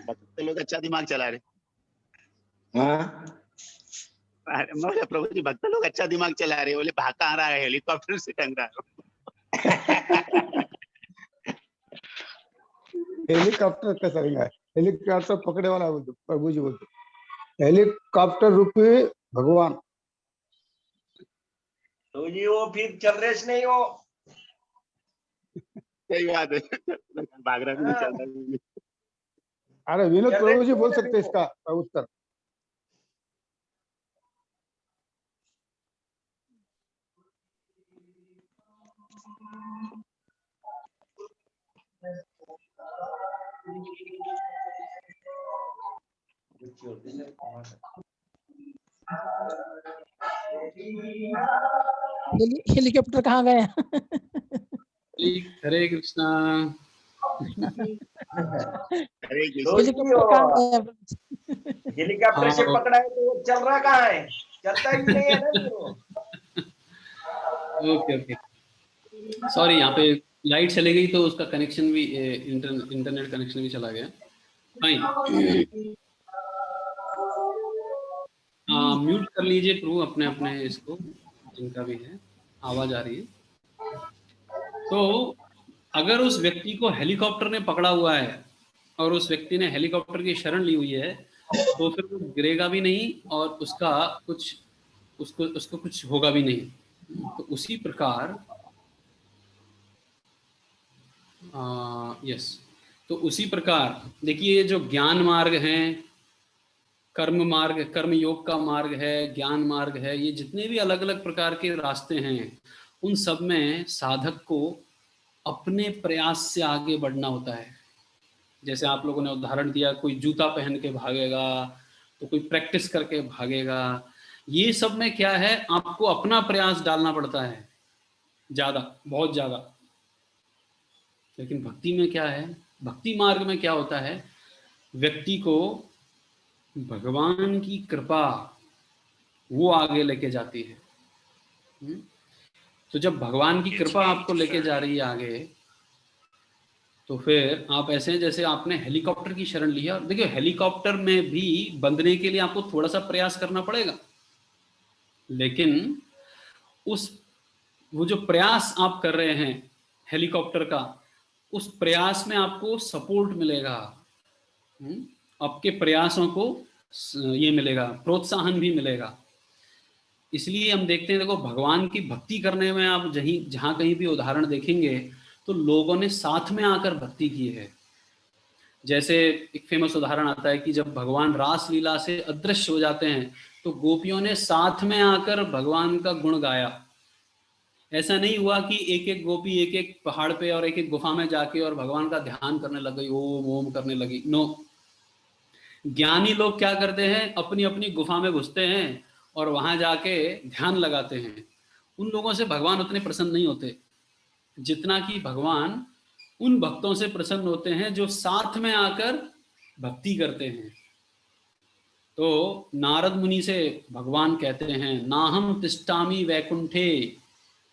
Speaker 3: भक्त लोग अच्छा दिमाग चला रहे।
Speaker 2: हाँ,
Speaker 3: अरे मैं बोला, प्रभु जी भक्त लोग अच्छा दिमाग चला रहे, बोले भाग कहाँ रहा है, हेलीकॉप्टर से टंग रहा है।
Speaker 5: हेलीकॉप्टर कैसा रहेगा? हेलीकॉप्टर पकड़े वाला बोलते प्रभु जी, बोलते हेलीकॉप्टर रूपी भगवान।
Speaker 9: प्रभु जी वो फिर चल रहे नहीं हो।
Speaker 3: सही बात है, भाग रहा भी नहीं, चल रहा भी नहीं।
Speaker 5: अरे विनोद प्रभु जी बोल सकते इसका उत्तर।
Speaker 4: हेलीकॉप्टर कहाँ गए?
Speaker 1: हरे कृष्णा।
Speaker 3: अरे
Speaker 4: हेलीकॉप्टर कहाँ गए?
Speaker 9: हेलीकॉप्टर से
Speaker 1: हाँ।
Speaker 9: पकड़ा है तो वो चल रहा कहाँ है? चलता ही नहीं है ना फिर वो।
Speaker 1: ओके ओके, सॉरी, यहाँ पे लाइट चली गई तो उसका कनेक्शन भी इंटरनेट कनेक्शन भी चला गया। फाइन, म्यूट कर लीजिए प्रभु अपने अपने इसको, जिनका भी है आवाज आ रही है। तो अगर उस व्यक्ति को हेलीकॉप्टर ने पकड़ा हुआ है और उस व्यक्ति ने हेलीकॉप्टर की शरण ली हुई है, तो फिर वो गिरेगा भी नहीं और उसका कुछ उसको कुछ होगा भी नहीं। तो उसी प्रकार यस, तो उसी प्रकार देखिए, ये जो ज्ञान मार्ग हैं, कर्म मार्ग, कर्म योग का मार्ग है, ज्ञान मार्ग है, ये जितने भी अलग अलग प्रकार के रास्ते हैं, उन सब में साधक को अपने प्रयास से आगे बढ़ना होता है। जैसे आप लोगों ने उदाहरण दिया, कोई जूता पहन के भागेगा तो कोई प्रैक्टिस करके भागेगा। ये सब में क्या है, आपको अपना प्रयास डालना पड़ता है ज्यादा, बहुत ज्यादा। लेकिन भक्ति में क्या है, भक्ति मार्ग में क्या होता है, व्यक्ति को भगवान की कृपा वो आगे लेके जाती है। तो जब भगवान की कृपा आपको लेके जा रही है आगे, तो फिर आप ऐसे हैं जैसे आपने हेलीकॉप्टर की शरण ली है। और देखिए, हेलीकॉप्टर में भी बंधने के लिए आपको थोड़ा सा प्रयास करना पड़ेगा, लेकिन वो जो प्रयास आप कर रहे हैं हेलीकॉप्टर का, उस प्रयास में आपको सपोर्ट मिलेगा, आपके प्रयासों को ये मिलेगा, प्रोत्साहन भी मिलेगा। इसलिए हम देखते हैं, देखो भगवान की भक्ति करने में आप जहाँ कहीं भी उदाहरण देखेंगे तो लोगों ने साथ में आकर भक्ति की है। जैसे एक फेमस उदाहरण आता है कि जब भगवान रास लीला से अदृश्य हो जाते हैं तो गोपियों ने साथ में आकर भगवान का गुण गाया। ऐसा नहीं हुआ कि एक एक गोपी एक एक पहाड़ पे और एक एक गुफा में जाके और भगवान का ध्यान करने लग गई, ओम ओम करने लगी। नो, ज्ञानी लोग क्या करते हैं, अपनी अपनी गुफा में घुसते हैं और वहां जाके ध्यान लगाते हैं। उन लोगों से भगवान उतने प्रसन्न नहीं होते जितना कि भगवान उन भक्तों से प्रसन्न होते हैं जो साथ में आकर भक्ति करते हैं। तो नारद मुनि से भगवान कहते हैं, नाहम तिष्ठामि वैकुंठे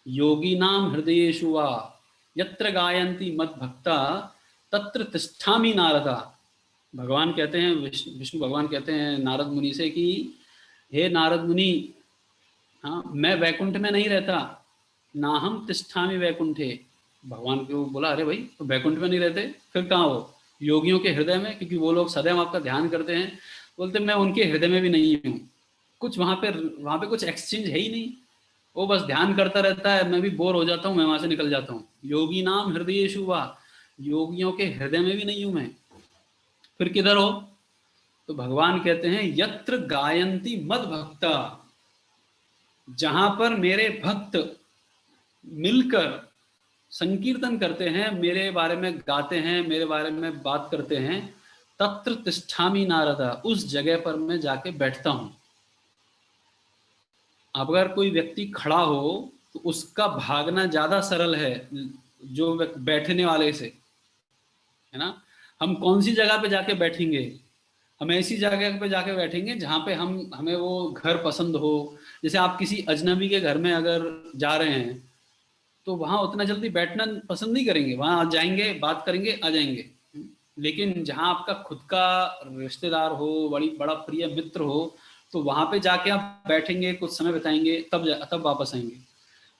Speaker 1: योगिनाम हृदयेषु वा यत्र गायन्ति मद भक्ता तत्र तिष्ठामि नारदा। भगवान कहते हैं, विष्णु भगवान कहते हैं नारद मुनि से कि हे नारद मुनि, हाँ मैं वैकुंठ में नहीं रहता, नाहम तिष्ठामि वैकुंठे। भगवान को बोला, अरे भाई तो वैकुंठ में नहीं रहते फिर कहाँ हो? योगियों के हृदय में, क्योंकि वो लोग सदैव आपका ध्यान करते हैं। बोलते मैं उनके हृदय में भी नहीं हूँ, कुछ वहाँ पे कुछ एक्सचेंज है ही नहीं, वो बस ध्यान करता रहता है, मैं भी बोर हो जाता हूँ, मैं वहां से निकल जाता हूँ। योगी नाम हृदयेषु वा, योगियों के हृदय में भी नहीं हूं मैं, फिर किधर हो? तो भगवान कहते हैं यत्र गायन्ति मद भक्ता, जहां पर मेरे भक्त मिलकर संकीर्तन करते हैं, मेरे बारे में गाते हैं, मेरे बारे में बात करते हैं, तत्र तिष्ठामि नारदा, उस जगह पर मैं जाके बैठता हूं। अगर कोई व्यक्ति खड़ा हो तो उसका भागना ज्यादा सरल है जो बैठने वाले से, है ना। हम कौन सी जगह पे जाके बैठेंगे? हम ऐसी जगह पे जाके बैठेंगे जहाँ पे हमें वो घर पसंद हो। जैसे आप किसी अजनबी के घर में अगर जा रहे हैं तो वहाँ उतना जल्दी बैठना पसंद नहीं करेंगे, वहाँ जाएंगे, बात करेंगे, आ जाएंगे। लेकिन जहाँ आपका खुद का रिश्तेदार हो, बड़ा प्रिय मित्र हो, तो वहाँ पे जाके आप बैठेंगे, कुछ समय बिताएंगे, तब वापस आएंगे।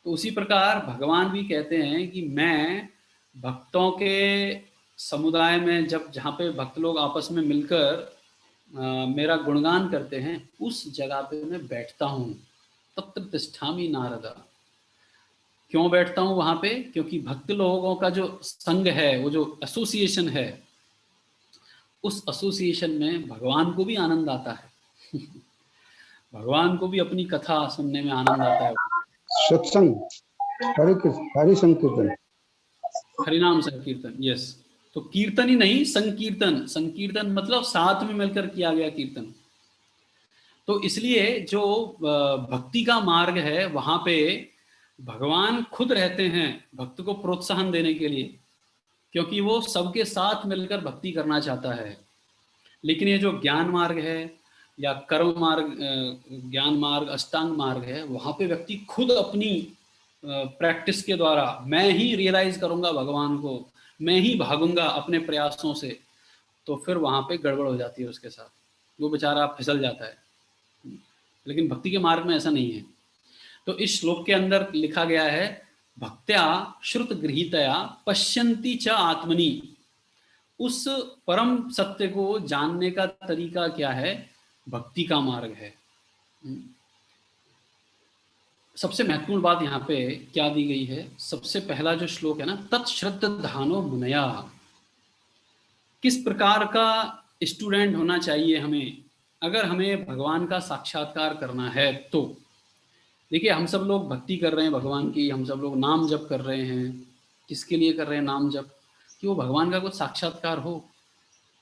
Speaker 1: तो उसी प्रकार भगवान भी कहते हैं कि मैं भक्तों के समुदाय में, जहाँ पे भक्त लोग आपस में मिलकर मेरा गुणगान करते हैं, उस जगह पे मैं बैठता हूँ। तत्र तिष्ठामि नारदा। क्यों बैठता हूँ वहाँ पे? क्योंकि भक्त लोगों का जो संग है, वो जो एसोसिएशन है, उस एसोसिएशन में भगवान को भी आनंद आता है। भगवान को भी अपनी कथा सुनने में आनंद आता है।
Speaker 5: सत्संग, हरि संकीर्तन,
Speaker 1: हरिनाम संकीर्तन, यस। तो कीर्तन ही नहीं, संकीर्तन। संकीर्तन मतलब साथ में मिलकर किया गया कीर्तन। तो इसलिए जो भक्ति का मार्ग है, वहां पे भगवान खुद रहते हैं भक्त को प्रोत्साहन देने के लिए, क्योंकि वो सबके साथ मिलकर भक्ति करना चाहता है। लेकिन ये जो ज्ञान मार्ग है या कर्म मार्ग, ज्ञान मार्ग, अष्टांग मार्ग है, वहां पे व्यक्ति खुद अपनी प्रैक्टिस के द्वारा, मैं ही रियलाइज करूंगा भगवान को, मैं ही भागूंगा अपने प्रयासों से, तो फिर वहां पे गड़बड़ हो जाती है उसके साथ, वो बेचारा फिसल जाता है। लेकिन भक्ति के मार्ग में ऐसा नहीं है। तो इस श्लोक के अंदर लिखा गया है, भक्त्या श्रुत गृहीतया पश्यन्ति च आत्मनि। उस परम सत्य को जानने का तरीका क्या है? भक्ति का मार्ग है। सबसे महत्वपूर्ण बात यहाँ पे क्या दी गई है? सबसे पहला जो श्लोक है ना, तत्श्रद्धानो मुनया। किस प्रकार का स्टूडेंट होना चाहिए हमें अगर हमें भगवान का साक्षात्कार करना है? तो देखिए, हम सब लोग भक्ति कर रहे हैं भगवान की, हम सब लोग नाम जप कर रहे हैं। किसके लिए कर रहे हैं नाम जप? कि वो भगवान का कुछ साक्षात्कार हो,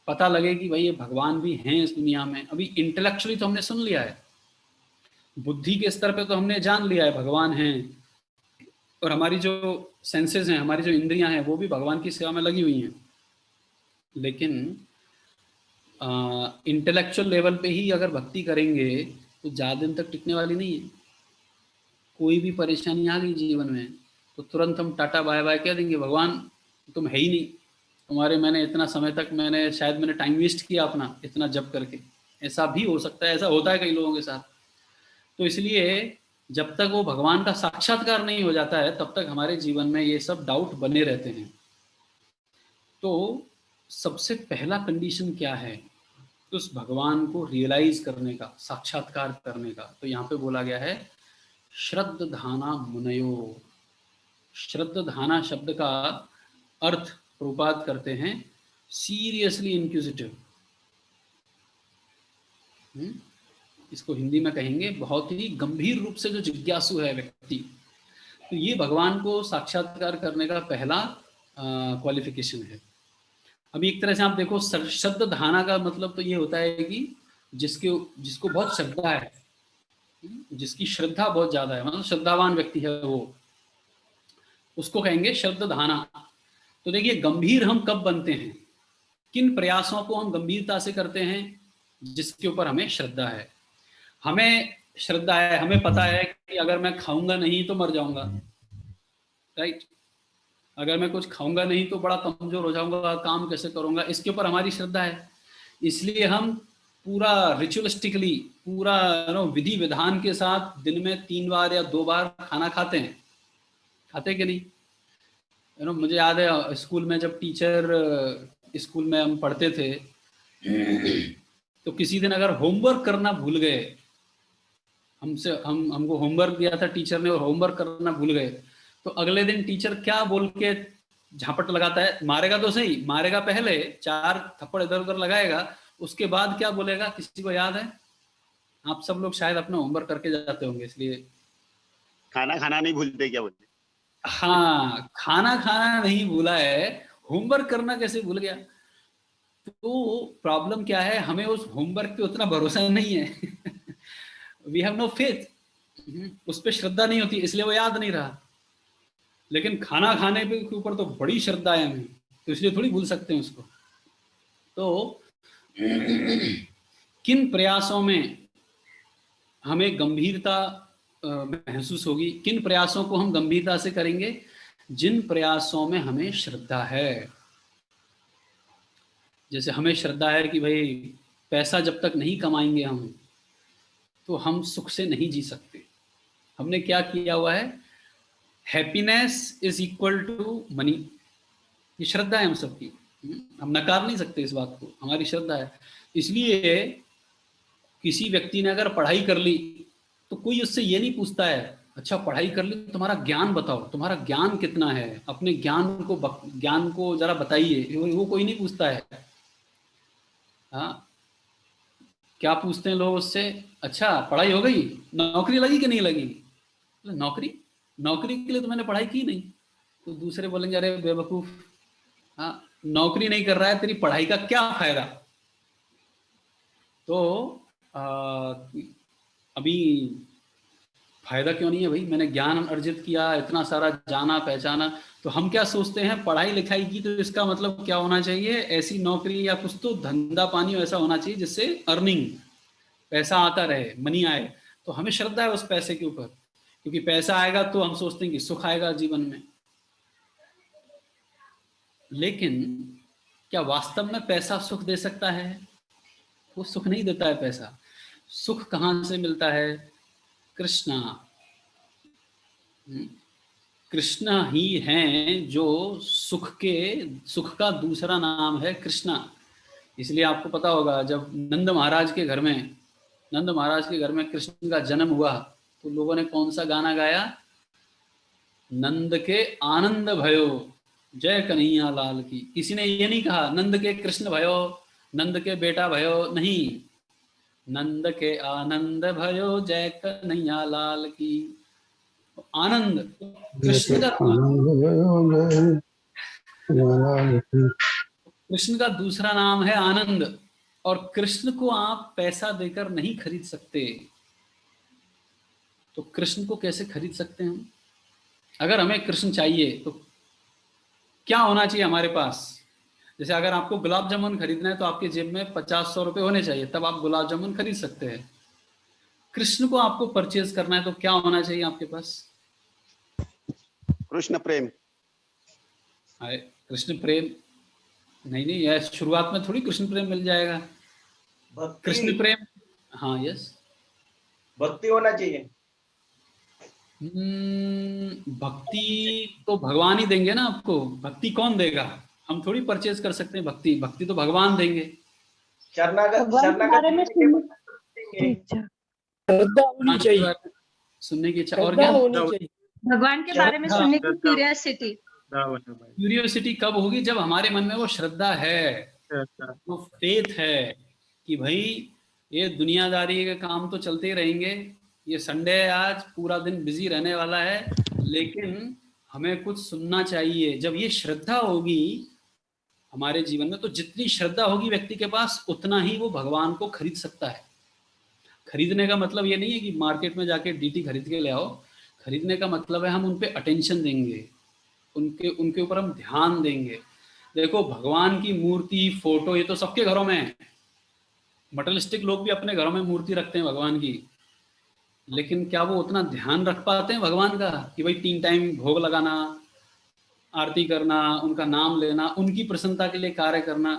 Speaker 1: पता लगे कि भाई ये भगवान भी हैं इस दुनिया में। अभी इंटेलेक्चुअली तो हमने सुन लिया है, बुद्धि के स्तर पे तो हमने जान लिया है भगवान हैं, और हमारी जो सेंसेस हैं, हमारी जो इंद्रियां हैं, वो भी भगवान की सेवा में लगी हुई हैं। लेकिन इंटेलेक्चुअल लेवल पे ही अगर भक्ति करेंगे तो ज़्यादा दिन तक टिकने वाली नहीं है। कोई भी परेशानी आ गई जीवन में तो तुरंत हम टाटा बाय बाय कह देंगे, भगवान तुम है ही नहीं, तुम्हारे मैंने इतना समय तक शायद मैंने टाइम वेस्ट किया अपना इतना जप करके। ऐसा भी हो सकता है, ऐसा होता है कई लोगों के साथ। तो इसलिए जब तक वो भगवान का साक्षात्कार नहीं हो जाता है, तब तक हमारे जीवन में ये सब डाउट बने रहते हैं। तो सबसे पहला कंडीशन क्या है उस भगवान को रियलाइज करने का, साक्षात्कार करने का? तो यहाँ पे बोला गया है श्रद्धाना मुनयो। श्रद्धाना शब्द का अर्थ प्रभुपाद करते हैं सीरियसली इंक्विजिटिव, इसको हिंदी में कहेंगे बहुत ही गंभीर रूप से जो जिज्ञासु है व्यक्ति, तो ये भगवान को साक्षात्कार करने का पहला क्वालिफिकेशन है। अभी एक तरह से आप देखो, शब्द धाना का मतलब तो ये होता है कि जिसको बहुत श्रद्धा है, जिसकी श्रद्धा बहुत ज्यादा है, मतलब श्रद्धावान व्यक्ति है वो, उसको कहेंगे शब्द धाना। तो देखिए गंभीर हम कब बनते हैं, किन प्रयासों को हम गंभीरता से करते हैं, जिसके ऊपर हमें श्रद्धा है। हमें श्रद्धा है, हमें पता है कि अगर मैं खाऊंगा नहीं तो मर जाऊंगा, राइट, अगर मैं कुछ खाऊंगा नहीं तो बड़ा कमजोर हो जाऊंगा, काम कैसे करूंगा, इसके ऊपर हमारी श्रद्धा है। इसलिए हम पूरा रिचुअलिस्टिकली, पूरा विधि विधान के साथ दिन में 3 बार या 2 बार खाना खाते हैं, खाते कि नहीं? मुझे याद है स्कूल में जब स्कूल में हम पढ़ते थे तो किसी दिन अगर होमवर्क करना भूल गए, हमको होमवर्क दिया था टीचर ने और होमवर्क करना भूल गए, तो अगले दिन टीचर क्या बोल के झापट लगाता है, मारेगा तो सही, मारेगा पहले 4 थप्पड़ इधर उधर लगाएगा, उसके बाद क्या बोलेगा, किसी को याद है? आप सब लोग शायद अपना होमवर्क करके जाते होंगे, इसलिए
Speaker 3: खाना खाना नहीं भूलते क्या बोलते?
Speaker 1: हाँ, खाना खाना नहीं भूला है, होमवर्क करना कैसे भूल गया? तो प्रॉब्लम क्या है, हमें उस होमवर्क पे उतना भरोसा नहीं है वी हैव नो फेथ, उस पर श्रद्धा नहीं होती, इसलिए वो याद नहीं रहा। लेकिन खाना खाने के ऊपर तो बड़ी श्रद्धा है हमें, तो इसलिए थोड़ी भूल सकते हैं उसको। तो किन प्रयासों में हमें गंभीरता महसूस होगी, किन प्रयासों को हम गंभीरता से करेंगे, जिन प्रयासों में हमें श्रद्धा है। जैसे हमें श्रद्धा है कि भाई पैसा जब तक नहीं कमाएंगे हम, तो हम सुख से नहीं जी सकते। हमने क्या किया हुआ है, happiness is equal to money, ये श्रद्धा है हम सबकी, हम नकार नहीं सकते इस बात को, हमारी श्रद्धा है। इसलिए किसी व्यक्ति ने अगर पढ़ाई कर ली तो कोई उससे ये नहीं पूछता है, अच्छा पढ़ाई कर ली, तुम्हारा ज्ञान बताओ, तुम्हारा ज्ञान कितना है, अपने ज्ञान को जरा बताइए, वो कोई नहीं पूछता है। हाँ, क्या पूछते हैं लोग उससे, अच्छा पढ़ाई हो गई, नौकरी लगी कि नहीं लगी? नौकरी के लिए तो मैंने पढ़ाई की नहीं। तो दूसरे बोलेंगे अरे बेवकूफ, हाँ नौकरी नहीं कर रहा है, तेरी पढ़ाई का क्या फायदा? तो अभी फायदा क्यों नहीं है भाई, मैंने ज्ञान अर्जित किया, इतना सारा जाना पहचाना, तो हम क्या सोचते हैं पढ़ाई लिखाई की तो इसका मतलब क्या होना चाहिए, ऐसी नौकरी या कुछ तो धंधा पानी ऐसा होना चाहिए जिससे अर्निंग, पैसा आता रहे, मनी आए। तो हमें श्रद्धा है उस पैसे के ऊपर, क्योंकि पैसा आएगा तो हम सोचते हैं कि सुख आएगा जीवन में। लेकिन क्या वास्तव में पैसा सुख दे सकता है? वो सुख नहीं देता है पैसा। सुख कहाँ से मिलता है? कृष्णा, कृष्णा ही हैं जो सुख का दूसरा नाम है कृष्णा। इसलिए आपको पता होगा जब नंद महाराज के घर में कृष्ण का जन्म हुआ तो लोगों ने कौन सा गाना गाया? नंद के आनंद भयो जय कन्हैया लाल की। किसी ने ये नहीं कहा नंद के कृष्ण भयो, नंद के बेटा भयो, नहीं, नंद के आनंद भयो जय कन्हैया लाल की। आनंद कृष्ण का दूसरा नाम है आनंद, और कृष्ण को आप पैसा देकर नहीं खरीद सकते। तो कृष्ण को कैसे खरीद सकते हैं हम? अगर हमें कृष्ण चाहिए तो क्या होना चाहिए हमारे पास? जैसे अगर आपको गुलाब जामुन खरीदना है तो आपके जेब में 50-100 रुपए होने चाहिए, तब आप गुलाब जामुन खरीद सकते हैं। कृष्ण को आपको परचेज करना है तो क्या होना चाहिए आपके पास?
Speaker 3: कृष्ण प्रेम।
Speaker 1: कृष्ण प्रेम नहीं, यह शुरुआत में थोड़ी कृष्ण प्रेम मिल जाएगा। कृष्ण प्रेम, हाँ यस,
Speaker 9: भक्ति होना चाहिए।
Speaker 1: भक्ति तो भगवान ही देंगे ना आपको। भक्ति कौन देगा? हम थोड़ी परचेज कर सकते हैं भक्ति तो भगवान देंगे।
Speaker 9: शरणागत
Speaker 8: होनी चाहिए,
Speaker 1: सुनने की इच्छा और क्या?
Speaker 8: भगवान के बारे में सुनने की क्यूरियोसिटी।
Speaker 1: क्यूरियोसिटी कब होगी? जब हमारे मन में वो श्रद्धा है, वो फेथ है कि भाई ये दुनियादारी के काम तो चलते ही रहेंगे, ये संडे है, आज पूरा दिन बिजी रहने वाला है, लेकिन हमें कुछ सुनना चाहिए। जब ये श्रद्धा होगी हमारे जीवन में, तो जितनी श्रद्धा होगी व्यक्ति के पास, उतना ही वो भगवान को खरीद सकता है। खरीदने का मतलब ये नहीं है कि मार्केट में जाके डीटी खरीद के ले आओ। खरीदने का मतलब है हम उन पे अटेंशन देंगे, उनके ऊपर हम ध्यान देंगे। देखो, भगवान की मूर्ति, फोटो, ये तो सबके घरों में है। मटेरियलिस्टिक लोग भी अपने घरों में मूर्ति रखते हैं भगवान की, लेकिन क्या वो उतना ध्यान रख पाते हैं भगवान का कि भाई 3 टाइम भोग लगाना, आरती करना, उनका नाम लेना, उनकी प्रसन्नता के लिए कार्य करना,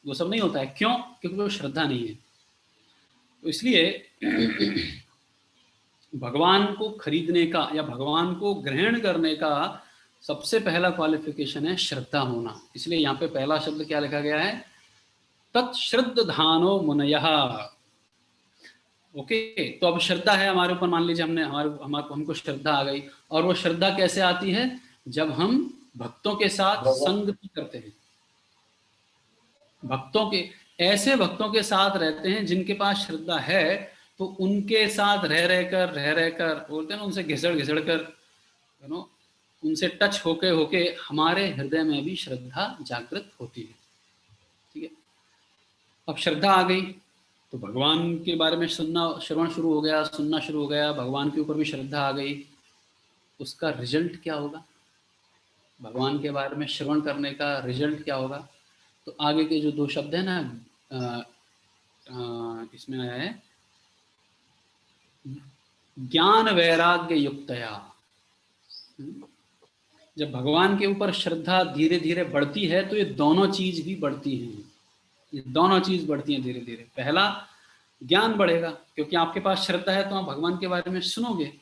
Speaker 1: वो सब नहीं होता है। क्यों? क्योंकि वो श्रद्धा नहीं है। तो इसलिए भगवान को खरीदने का या भगवान को ग्रहण करने का सबसे पहला क्वालिफिकेशन है श्रद्धा होना। इसलिए यहाँ पे पहला शब्द क्या लिखा गया है? तत्श्रद्धानो मुनयः। ओके, तो अब श्रद्धा है हमारे ऊपर, मान लीजिए हमको श्रद्धा आ गई। और वो श्रद्धा कैसे आती है? जब हम भक्तों के साथ संगति करते हैं, ऐसे भक्तों के साथ रहते हैं जिनके पास श्रद्धा है, तो उनके साथ रह रहकर बोलते हैं ना, उनसे घिसड़ कर, उनसे टच होके हमारे हृदय में भी श्रद्धा जागृत होती है। ठीक है, अब श्रद्धा आ गई तो भगवान के बारे में सुनना शुरू हो गया, भगवान के ऊपर भी श्रद्धा आ गई। उसका रिजल्ट क्या होगा? भगवान के बारे में श्रवण करने का रिजल्ट क्या होगा? तो आगे के जो 2 शब्द है ना, इसमें आया है ज्ञान वैराग्य युक्तया। जब भगवान के ऊपर श्रद्धा धीरे धीरे बढ़ती है तो ये दोनों चीज भी बढ़ती हैं, धीरे धीरे। पहला ज्ञान बढ़ेगा, क्योंकि आपके पास श्रद्धा है तो आप भगवान के बारे में सुनोगे।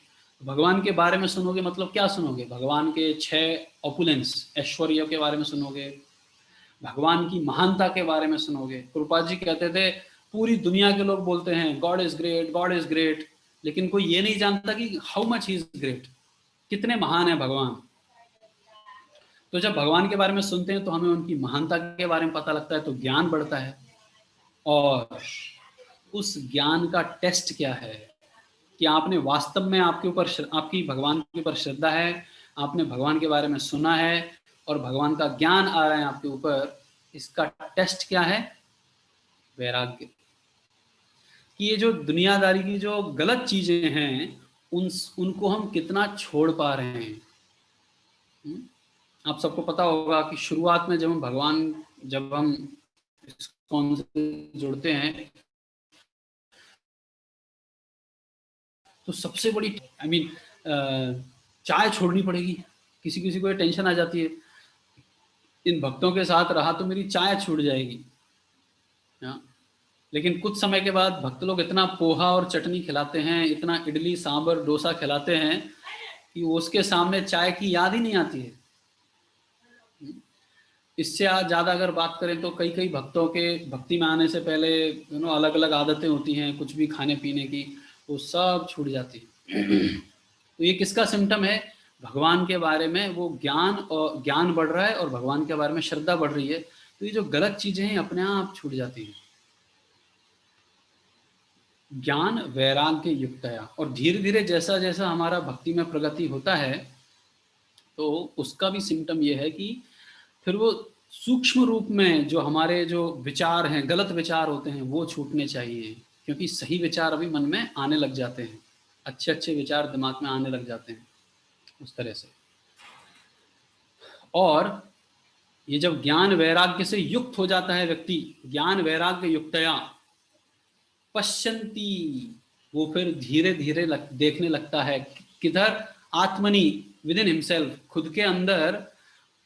Speaker 1: भगवान के बारे में सुनोगे मतलब क्या सुनोगे? भगवान के 6 ऑपुलेंस, ऐश्वर्य के बारे में सुनोगे, भगवान की महानता के बारे में सुनोगे। कृपा जी कहते थे पूरी दुनिया के लोग बोलते हैं गॉड इज ग्रेट, लेकिन कोई ये नहीं जानता कि how much he is great, कितने महान है भगवान। तो जब भगवान के बारे में सुनते हैं तो हमें उनकी महानता के बारे में पता लगता है, तो ज्ञान बढ़ता है। और उस ज्ञान का टेस्ट क्या है कि आपने वास्तव में आपकी भगवान के ऊपर श्रद्धा है, आपने भगवान के बारे में सुना है और भगवान का ज्ञान आ रहा है आपके ऊपर। इसका टेस्ट क्या है? वैराग्य। कि ये जो दुनियादारी की जो गलत चीजें हैं उनको हम कितना छोड़ पा रहे हैं। आप सबको पता होगा कि शुरुआत में जब हम इस्कॉन से जुड़ते हैं तो सबसे बड़ी चाय छोड़नी पड़ेगी। किसी को टेंशन आ जाती है, इन भक्तों के साथ रहा तो मेरी चाय छूट जाएगी। लेकिन कुछ समय के बाद भक्त लोग इतना पोहा और चटनी खिलाते हैं, इतना इडली सांभर डोसा खिलाते हैं कि उसके सामने चाय की याद ही नहीं आती है। इससे आज ज़्यादा अगर बात करें तो कई भक्तों के भक्ति में आने से पहले अलग अलग आदतें होती हैं, कुछ भी खाने पीने की, वो सब छूट जाती है। तो ये किसका सिम्टम है? भगवान के बारे में वो ज्ञान बढ़ रहा है और भगवान के बारे में श्रद्धा बढ़ रही है, तो ये जो गलत चीजें हैं अपने आप छूट जाती हैं। ज्ञान वैराग्य युक्तया। और धीरे धीरे जैसा जैसा हमारा भक्ति में प्रगति होता है तो उसका भी सिम्टम ये है कि फिर वो सूक्ष्म रूप में जो हमारे जो विचार हैं, गलत विचार होते हैं, वो छूटने चाहिए, क्योंकि सही विचार अभी मन में आने लग जाते हैं, अच्छे विचार दिमाग में आने लग जाते हैं उस तरह से। और ये जब ज्ञान वैराग्य से युक्त हो जाता है व्यक्ति, ज्ञान वैराग्य युक्तया पश्यन्ति, वो फिर धीरे धीरे देखने लगता है किधर? आत्मनि, विद इन हिमसेल्फ, खुद के अंदर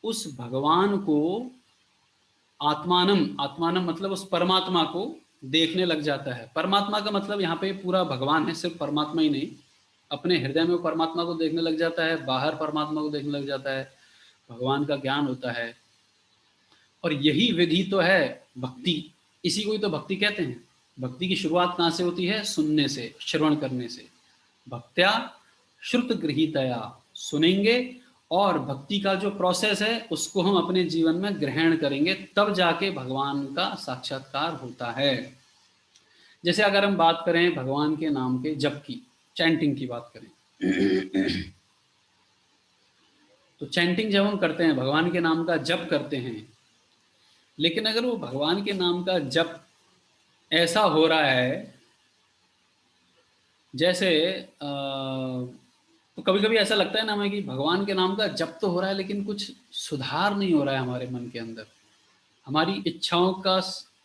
Speaker 1: उस भगवान को, आत्मानम मतलब उस परमात्मा को देखने लग जाता है। परमात्मा का मतलब यहाँ पे पूरा भगवान है, सिर्फ परमात्मा ही नहीं, अपने हृदय में परमात्मा को देखने लग जाता है, बाहर परमात्मा को देखने लग जाता है, भगवान का ज्ञान होता है। और यही विधि तो है भक्ति, इसी को ही तो भक्ति कहते हैं। भक्ति की शुरुआत कहाँ से होती है? सुनने से, श्रवण करने से। भक्त्या श्रुत गृहीतया, सुनेंगे और भक्ति का जो प्रोसेस है उसको हम अपने जीवन में ग्रहण करेंगे, तब जाके भगवान का साक्षात्कार होता है। जैसे अगर हम बात करें भगवान के नाम के जप की, चैंटिंग की बात करें, तो चैंटिंग जब हम करते हैं, भगवान के नाम का जप करते हैं, लेकिन अगर वो भगवान के नाम का जप ऐसा हो रहा है जैसे तो कभी कभी ऐसा लगता है ना हमें कि भगवान के नाम का जप तो हो रहा है लेकिन कुछ सुधार नहीं हो रहा है हमारे मन के अंदर, हमारी इच्छाओं का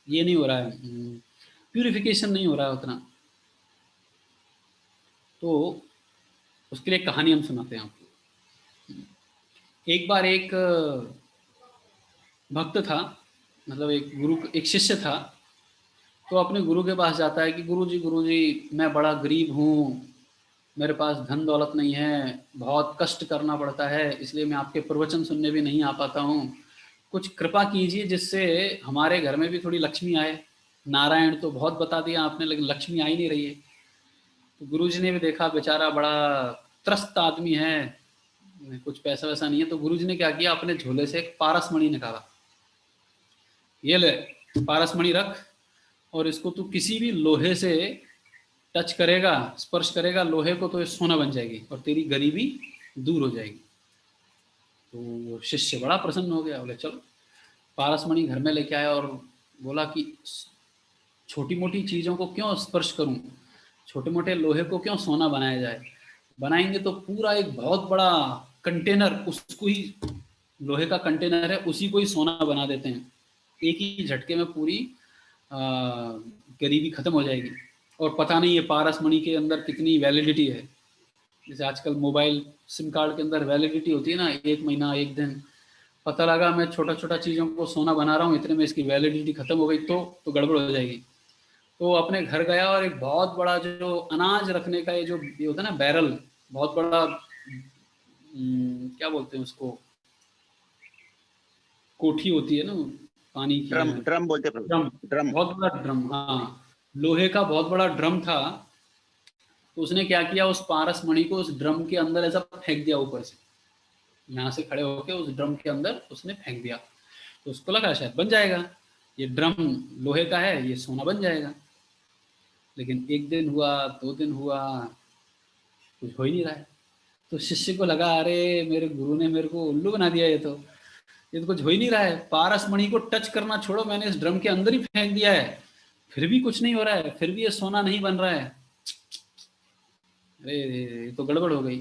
Speaker 1: ये नहीं हो रहा है, प्यूरिफिकेशन नहीं हो रहा है उतना। तो उसके लिए कहानी हम सुनाते हैं आपको। एक बार एक भक्त था, मतलब एक शिष्य था, तो अपने गुरु के पास जाता है कि गुरुजी मैं बड़ा गरीब हूँ, मेरे पास धन दौलत नहीं है, बहुत कष्ट करना पड़ता है, इसलिए मैं आपके प्रवचन सुनने भी नहीं आ पाता हूँ, कुछ कृपा कीजिए जिससे हमारे घर में भी थोड़ी लक्ष्मी आए। नारायण तो बहुत बता दिया आपने, लेकिन लक्ष्मी आ ही नहीं रही है। तो गुरुजी ने भी देखा बेचारा बड़ा त्रस्त आदमी है, कुछ पैसा वैसा नहीं है, तो गुरुजी ने क्या किया, अपने झोले से एक पारसमणि निकाला, ये ले पारसमणि रख, और इसको तू किसी भी लोहे से टच करेगा, स्पर्श करेगा लोहे को, तो ये सोना बन जाएगी और तेरी गरीबी दूर हो जाएगी। तो शिष्य बड़ा प्रसन्न हो गया, बोले चलो। पारसमणि घर में लेके आया और बोला कि छोटी मोटी चीज़ों को क्यों स्पर्श करूं, छोटे मोटे लोहे को क्यों सोना बनाया जाए, बनाएंगे तो पूरा एक बहुत बड़ा कंटेनर, उसको ही लोहे का कंटेनर है, उसी को ही सोना बना देते हैं, एक ही झटके में पूरी गरीबी खत्म हो जाएगी। और पता नहीं ये पारसमणि के अंदर कितनी वैलिडिटी है, जैसे आजकल मोबाइल सिम कार्ड के अंदर वैलिडिटी होती है ना, 1 महीना 1 दिन, पता लगा मैं छोटा छोटा चीज़ों को सोना बना रहा हूँ, इतने में इसकी वैलिडिटी खत्म हो गई तो गड़बड़ हो जाएगी। तो अपने घर गया और एक बहुत बड़ा जो अनाज रखने का ये होता है ना बैरल, बहुत बड़ा क्या बोलते हैं उसको, कोठी होती है ना पानी की,
Speaker 3: ड्रम बोलते हैं, ड्रम, बहुत
Speaker 1: बड़ा ड्रम, हाँ लोहे का बहुत बड़ा ड्रम था। तो उसने क्या किया, उस पारसमणि को उस ड्रम के अंदर ऐसा फेंक दिया, ऊपर से यहाँ से खड़े होके उस ड्रम के अंदर उसने फेंक दिया। तो उसको लगा शायद बन जाएगा, ये ड्रम लोहे का है, ये सोना बन जाएगा। लेकिन 1 दिन हुआ, 2 दिन हुआ, कुछ हो ही नहीं रहा है। तो शिष्य को लगा अरे मेरे गुरु ने मेरे को उल्लू बना दिया, ये तो कुछ हो ही नहीं रहा है, पारसमणि को टच करना छोड़ो, मैंने इस ड्रम के अंदर ही फेंक दिया है, फिर भी कुछ नहीं हो रहा है, फिर भी ये सोना नहीं बन रहा है, अरे तो गड़बड़ हो गई।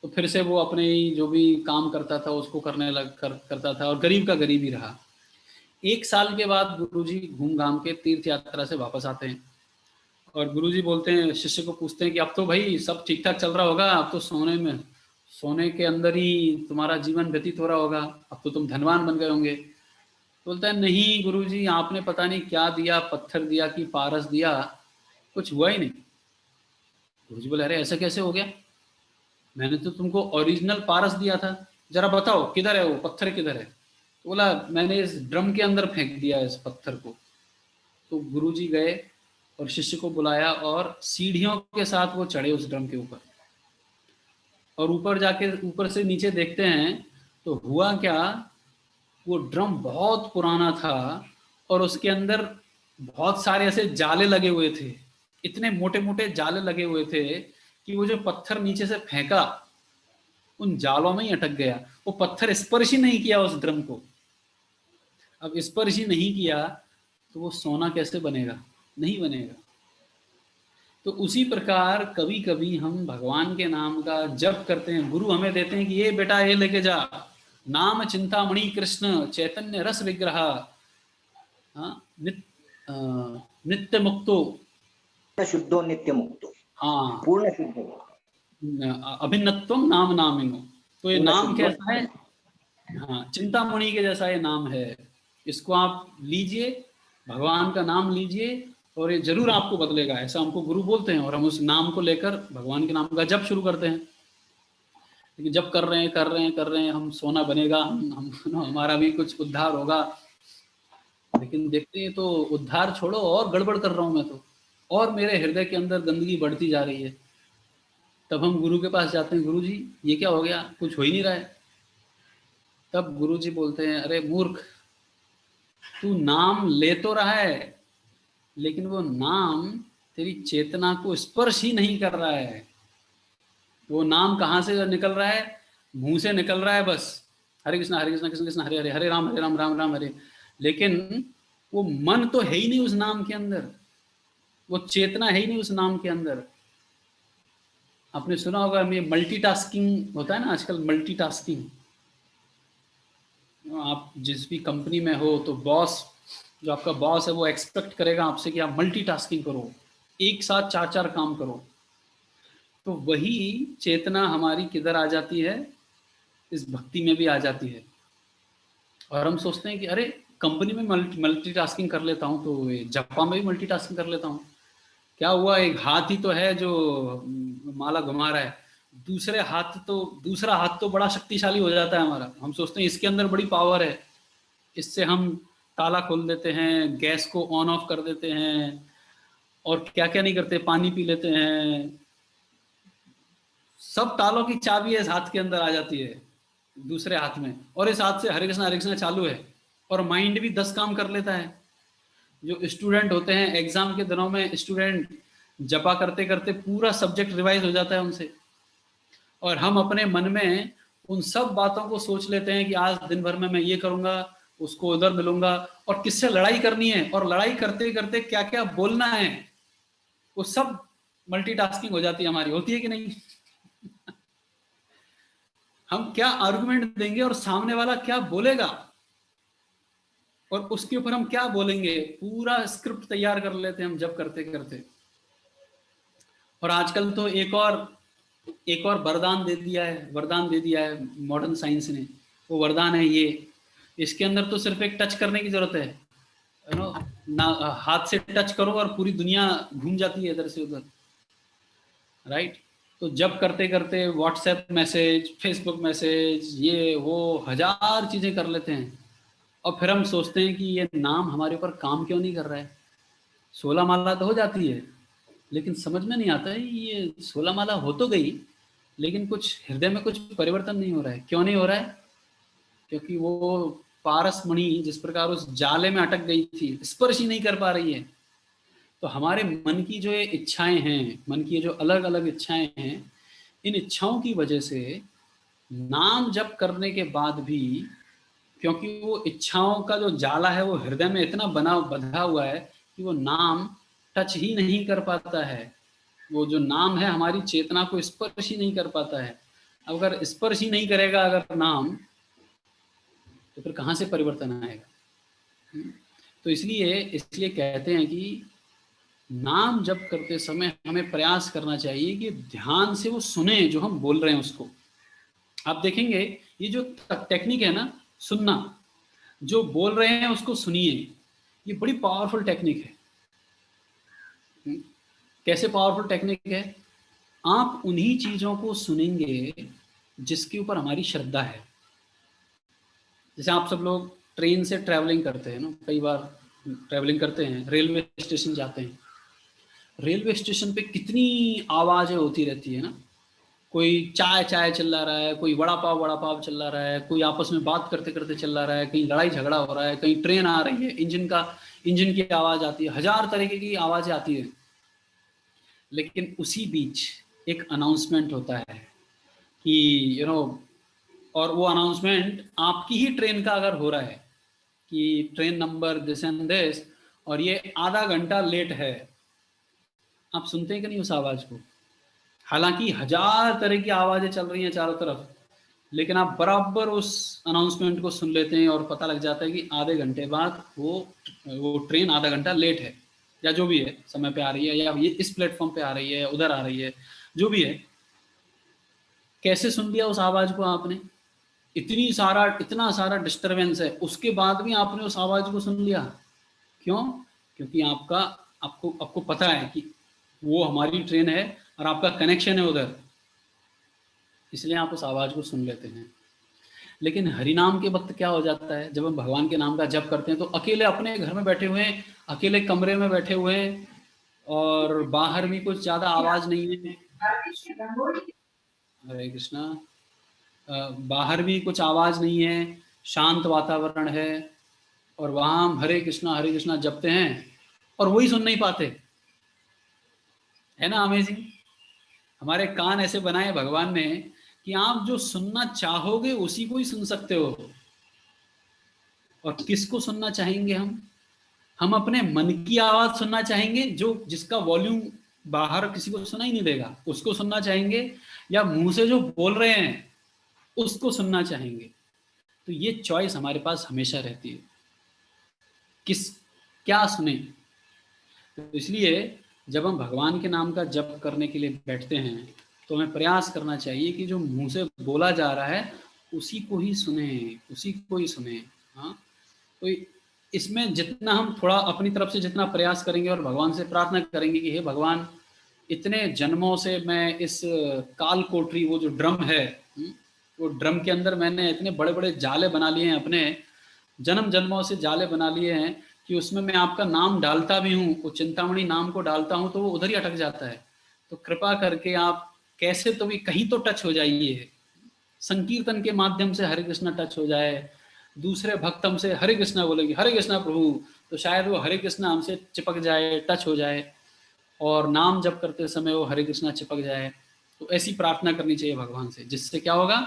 Speaker 1: तो फिर से वो अपने ही जो भी काम करता था उसको करता था, और गरीब का गरीब ही रहा। 1 साल के बाद गुरुजी घूम घाम के तीर्थ यात्रा से वापस आते हैं, और गुरुजी बोलते हैं, शिष्य को पूछते हैं कि अब तो भाई सब ठीक ठाक चल रहा होगा, अब तो सोने के अंदर ही तुम्हारा जीवन व्यतीत हो रहा होगा, अब तो तुम धनवान बन गए होंगे। तो बोलता है नहीं गुरुजी, आपने पता नहीं क्या दिया, पत्थर दिया कि पारस दिया, कुछ हुआ ही नहीं। गुरुजी बोले अरे ऐसा कैसे हो गया, मैंने तो तुमको ओरिजिनल पारस दिया था, जरा बताओ किधर है वो पत्थर, किधर है। तो बोला मैंने इस ड्रम के अंदर फेंक दिया इस पत्थर को। तो गुरुजी गए और शिष्य को बुलाया और सीढ़ियों के साथ वो चढ़े उस ड्रम के ऊपर, और ऊपर से नीचे देखते हैं तो हुआ क्या, वो ड्रम बहुत पुराना था और उसके अंदर बहुत सारे ऐसे जाले लगे हुए थे, इतने मोटे मोटे जाले लगे हुए थे कि वो जो पत्थर नीचे से फेंका उन जालों में ही अटक गया। वो पत्थर स्पर्श ही नहीं किया उस ड्रम को। अब स्पर्श ही नहीं किया तो वो सोना कैसे बनेगा, नहीं बनेगा। तो उसी प्रकार कभी कभी हम भगवान के नाम का जप करते हैं, गुरु हमें देते हैं कि ये बेटा ये लेके जा, नाम चिंतामणि कृष्ण चैतन्य रस विग्रह, नित्य मुक्तो,
Speaker 2: शुद्धो नित्य मुक्तो,
Speaker 1: हाँ
Speaker 2: पूर्ण शुद्ध,
Speaker 1: अभिन्नत्वम नाम नामिनो। तो ये नाम कैसा है, हाँ चिंतामणि के जैसा ये नाम है, इसको आप लीजिए, भगवान का नाम लीजिए और ये जरूर आपको बदलेगा, ऐसा हमको गुरु बोलते हैं। और हम उस नाम को लेकर भगवान के नाम का जप शुरू करते हैं, लेकिन जब कर रहे हैं हम सोना बनेगा, हमारा भी कुछ उद्धार होगा, लेकिन देखते हैं तो उद्धार छोड़ो और गड़बड़ कर रहा हूं मैं तो, और मेरे हृदय के अंदर गंदगी बढ़ती जा रही है। तब हम गुरु के पास जाते हैं, गुरु जी ये क्या हो गया, कुछ हो ही नहीं रहा है। तब गुरुजी बोलते हैं, अरे मूर्ख, तू नाम ले तो रहा है लेकिन वो नाम तेरी चेतना को स्पर्श ही नहीं कर रहा है। वो नाम कहाँ से निकल रहा है? मुंह से निकल रहा है बस, हरे कृष्णा कृष्ण कृष्ण हरे हरे, हरे राम राम राम हरे। लेकिन वो मन तो है ही नहीं उस नाम के अंदर, वो चेतना है ही नहीं उस नाम के अंदर। आपने सुना होगा मैं मल्टीटास्किंग होता है ना आजकल, मल्टीटास्किंग। आप जिस भी कंपनी में हो तो बॉस, जो आपका बॉस है, वो एक्सपेक्ट करेगा आपसे कि आप मल्टीटास्किंग करो, एक साथ 4 काम करो। तो वही चेतना हमारी किधर आ जाती है? इस भक्ति में भी आ जाती है। और हम सोचते हैं कि अरे कंपनी में मल्टीटास्किंग कर लेता हूँ तो जपा में भी मल्टीटास्किंग कर लेता हूँ। क्या हुआ, एक हाथ ही तो है जो माला घुमा रहा है, दूसरा हाथ तो बड़ा शक्तिशाली हो जाता है हमारा। हम सोचते हैं इसके अंदर बड़ी पावर है, इससे हम ताला खोल देते हैं, गैस को ऑन ऑफ कर देते हैं, और क्या क्या नहीं करते, पानी पी लेते हैं। सब तालों की चाबी इस हाथ के अंदर आ जाती है दूसरे हाथ में, और इस हाथ से हरे कृष्णा चालू है, और माइंड भी 10 काम कर लेता है। जो स्टूडेंट होते हैं एग्जाम के दिनों में, स्टूडेंट जपा करते करते पूरा सब्जेक्ट रिवाइज हो जाता है उनसे, और हम अपने मन में उन सब बातों को सोच लेते हैं कि आज दिन भर में मैं ये करूंगा, उसको उधर मिलूंगा, और किससे लड़ाई करनी है, और लड़ाई करते करते क्या क्या बोलना है, वो सब मल्टीटास्किंग हो जाती है हमारी। होती है कि नहीं? हम क्या आर्गुमेंट देंगे और सामने वाला क्या बोलेगा, और उसके ऊपर हम क्या बोलेंगे, पूरा स्क्रिप्ट तैयार कर लेते हैं हम जब करते करते। और आजकल तो एक और वरदान दे दिया है मॉडर्न साइंस ने। वो वरदान है ये, इसके अंदर तो सिर्फ एक टच करने की जरूरत है ना, हाथ से टच करो और पूरी दुनिया घूम जाती है इधर से उधर, राइट। तो जब करते करते व्हाट्सएप मैसेज, फेसबुक मैसेज, ये वो 1000 चीजें कर लेते हैं, और फिर हम सोचते हैं कि ये नाम हमारे ऊपर काम क्यों नहीं कर रहा है। 16 माला तो हो जाती है, लेकिन समझ में नहीं आता है ये 16 माला हो तो गई, लेकिन कुछ हृदय में कुछ परिवर्तन नहीं हो रहा है। क्यों नहीं हो रहा है? क्योंकि वो पारस मणि जिस प्रकार उस जाले में अटक गई थी, स्पर्श ही नहीं कर पा रही है। तो हमारे मन की जो ये इच्छाएं हैं, मन की जो अलग अलग इच्छाएं हैं, इन इच्छाओं की वजह से नाम जप करने के बाद भी, क्योंकि वो इच्छाओं का जो जाला है वो हृदय में इतना बंधा हुआ है कि वो नाम टच ही नहीं कर पाता है। वो जो नाम है हमारी चेतना को स्पर्श ही नहीं कर पाता है। अगर स्पर्श ही नहीं करेगा अगर नाम, तो फिर कहाँ से परिवर्तन आएगा? तो इसलिए कहते हैं कि नाम जप करते समय हमें प्रयास करना चाहिए कि ध्यान से वो सुने जो हम बोल रहे हैं उसको। आप देखेंगे ये जो टेक्निक है ना, सुनना, जो बोल रहे हैं उसको सुनिए, ये बड़ी पावरफुल टेक्निक है। कैसे पावरफुल टेक्निक है? आप उन्हीं चीजों को सुनेंगे जिसके ऊपर हमारी श्रद्धा है। जैसे आप सब लोग ट्रेन से ट्रैवलिंग करते हैं ना, कई बार ट्रैवलिंग करते हैं, रेलवे स्टेशन जाते हैं, रेलवे स्टेशन पे कितनी आवाजें होती रहती है ना। कोई चाय चल्ला रहा है, कोई वड़ा पाव चल्ला रहा है, कोई आपस में बात करते करते चल्ला रहा है, कहीं लड़ाई झगड़ा हो रहा है, कहीं ट्रेन आ रही है, इंजन की आवाज आती है, 1000 तरीके की आवाजें आती है। लेकिन उसी बीच एक अनाउंसमेंट होता है कि और वो अनाउंसमेंट आपकी ही ट्रेन का अगर हो रहा है कि train number this and this और ये आधा घंटा लेट है, आप सुनते हैं कि नहीं उस आवाज को? हालांकि 1000 तरह की आवाजें चल रही हैं चारों तरफ, लेकिन आप बराबर उस अनाउंसमेंट को सुन लेते हैं और पता लग जाता है कि आधे घंटे बाद वो ट्रेन आधा घंटा लेट है, या जो भी है समय पे आ रही है, या ये इस प्लेटफॉर्म पे आ रही है, उधर आ रही है, जो भी है। कैसे सुन लिया उस आवाज को आपने? इतना सारा डिस्टरबेंस है, उसके बाद भी आपने उस आवाज को सुन लिया। क्यों? क्योंकि आपको पता है कि वो हमारी ट्रेन है और आपका कनेक्शन है उधर, इसलिए आप उस आवाज को सुन लेते हैं। लेकिन हरिनाम के वक्त क्या हो जाता है, जब हम भगवान के नाम का जप करते हैं तो अकेले अपने घर में बैठे हुए हैं, अकेले कमरे में बैठे हुए हैं, और बाहर भी कुछ ज्यादा आवाज नहीं है। हरे कृष्णा बाहर भी कुछ आवाज नहीं है, शांत वातावरण है, और वहां हम हरे कृष्णा जपते हैं और वही सुन नहीं पाते, है ना अमेजिंग। हमारे कान ऐसे बनाए भगवान ने कि आप जो सुनना चाहोगे उसी को ही सुन सकते हो। और किसको सुनना चाहेंगे हम अपने मन की आवाज सुनना चाहेंगे, जो जिसका वॉल्यूम बाहर किसी को सुनाई नहीं देगा, उसको सुनना चाहेंगे, या मुंह से जो बोल रहे हैं उसको सुनना चाहेंगे। तो ये चॉइस हमारे पास हमेशा रहती है, क्या सुने। तो इसलिए जब हम भगवान के नाम का जप करने के लिए बैठते हैं तो हमें प्रयास करना चाहिए कि जो मुंह से बोला जा रहा है उसी को ही सुने। हाँ, तो इसमें जितना हम थोड़ा अपनी तरफ से जितना प्रयास करेंगे और भगवान से प्रार्थना करेंगे कि हे भगवान, इतने जन्मों से मैं इस काल कोठरी, वो जो ड्रम है, वो ड्रम के अंदर मैंने इतने बड़े बड़े जाले बना लिए हैं, अपने जन्मों से जाले बना लिए हैं कि उसमें मैं आपका नाम डालता भी हूँ, वो चिंतामणि नाम को डालता हूँ तो वो उधर ही अटक जाता है। तो कृपा करके आप कैसे तो भी कहीं तो टच हो जाइए, संकीर्तन के माध्यम से हरे कृष्णा टच हो जाए, दूसरे भक्त हमसे हरे कृष्णा बोलेंगे, हरे कृष्णा प्रभु, तो शायद वो हरे कृष्णा हमसे चिपक जाए, टच हो जाए, और नाम जप करते समय वो हरे कृष्णा चिपक जाए। तो ऐसी प्रार्थना करनी चाहिए भगवान से, जिससे क्या होगा,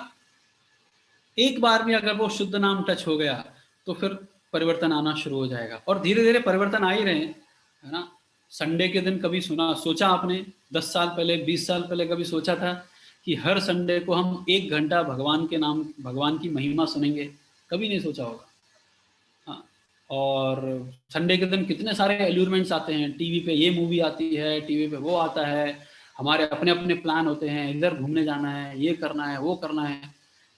Speaker 1: एक बार भी अगर वो शुद्ध नाम टच हो गया तो फिर परिवर्तन आना शुरू हो जाएगा, और धीरे धीरे परिवर्तन आ ही रहे हैं, है ना। संडे के दिन कभी सोचा आपने 10 साल पहले, 20 साल पहले कभी सोचा था कि हर संडे को हम 1 घंटा भगवान के नाम, भगवान की महिमा सुनेंगे? कभी नहीं सोचा होगा। हाँ, और संडे के दिन कितने सारे एल्यूरमेंट्स आते हैं, टीवी पे ये मूवी आती है, टीवी पे वो आता है, हमारे अपने अपने प्लान होते हैं, इधर घूमने जाना है, ये करना है, वो करना है,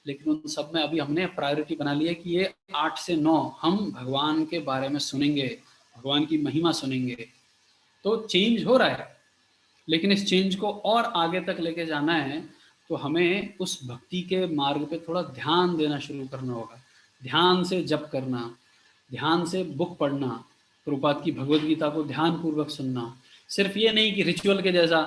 Speaker 1: लेकिन उन सब में अभी हमने प्रायोरिटी बना ली है कि ये 8 से 9 हम भगवान के बारे में सुनेंगे, भगवान की महिमा सुनेंगे। तो चेंज हो रहा है, लेकिन इस चेंज को और आगे तक लेके जाना है तो हमें उस भक्ति के मार्ग पे थोड़ा ध्यान देना शुरू करना होगा, ध्यान से जप करना, ध्यान से बुक पढ़ना, प्रभुपाद की भगवद गीता को ध्यान पूर्वक सुनना। सिर्फ ये नहीं कि रिचुअल के जैसा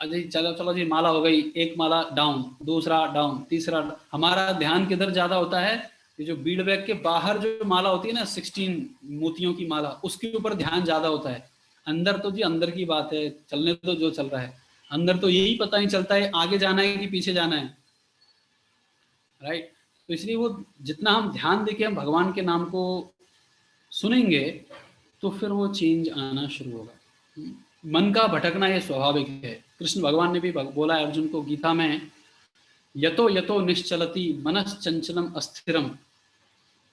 Speaker 1: अजय चलो जी माला हो गई, एक माला डाउन, दूसरा डाउन, तीसरा। हमारा ध्यान किधर ज्यादा होता है, ये जो बीड़ बैग के बाहर जो माला होती है ना, 16 मोतियों की माला, उसके ऊपर ध्यान ज्यादा होता है। अंदर तो जी अंदर की बात है, चलने तो जो चल रहा है, अंदर तो यही पता नहीं चलता है आगे जाना है कि पीछे जाना है, राइट। तो इसलिए वो जितना हम ध्यान देके हम भगवान के नाम को सुनेंगे तो फिर वो चेंज आना शुरू होगा। मन का भटकना ये स्वाभाविक है। कृष्ण भगवान ने भी बोला है अर्जुन को गीता में, यतो यतो निश्चलति मनश्चंचलम अस्थिरम।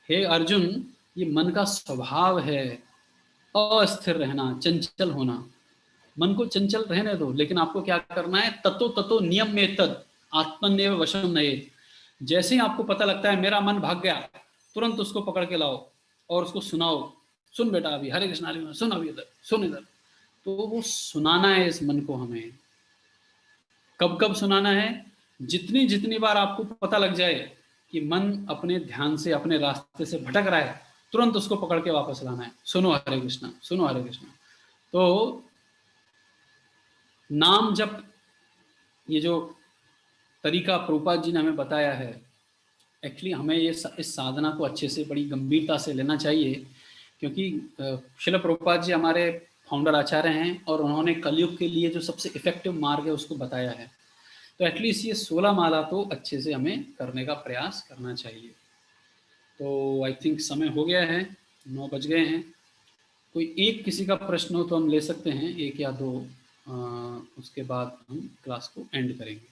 Speaker 1: हे अर्जुन, ये मन का स्वभाव है अस्थिर रहना, चंचल होना। मन को चंचल रहने दो, लेकिन आपको क्या करना है, ततो ततो नियम में तद आत्मन्येव वशम नयेत्। जैसे ही आपको पता लगता है मेरा मन भाग गया, तुरंत उसको पकड़ के लाओ और उसको सुनाओ, सुन बेटा अभी हरे कृष्ण, सुन अभी इधर, सुन इधर। तो वो सुनाना है इस मन को हमें। कब कब सुनाना है, जितनी जितनी बार आपको पता लग जाए कि मन अपने ध्यान से, अपने रास्ते से भटक रहा है, तुरंत उसको पकड़ के वापस लाना है, सुनो हरे कृष्ण, सुनो हरे कृष्ण। तो नाम जप, ये जो तरीका प्रभुपाद जी ने हमें बताया है, एक्चुअली हमें ये इस साधना को अच्छे से बड़ी गंभीरता से लेना चाहिए, क्योंकि श्रील प्रभुपाद जी हमारे फाउंडर आचार्य हैं और उन्होंने कलयुग के लिए जो सबसे इफेक्टिव मार्ग है उसको बताया है। तो एटलीस्ट ये 16 माला तो अच्छे से हमें करने का प्रयास करना चाहिए। तो आई थिंक समय हो गया है, 9 बज गए हैं। कोई एक किसी का प्रश्न हो तो हम ले सकते हैं, 1 या 2, उसके बाद हम क्लास को एंड करेंगे।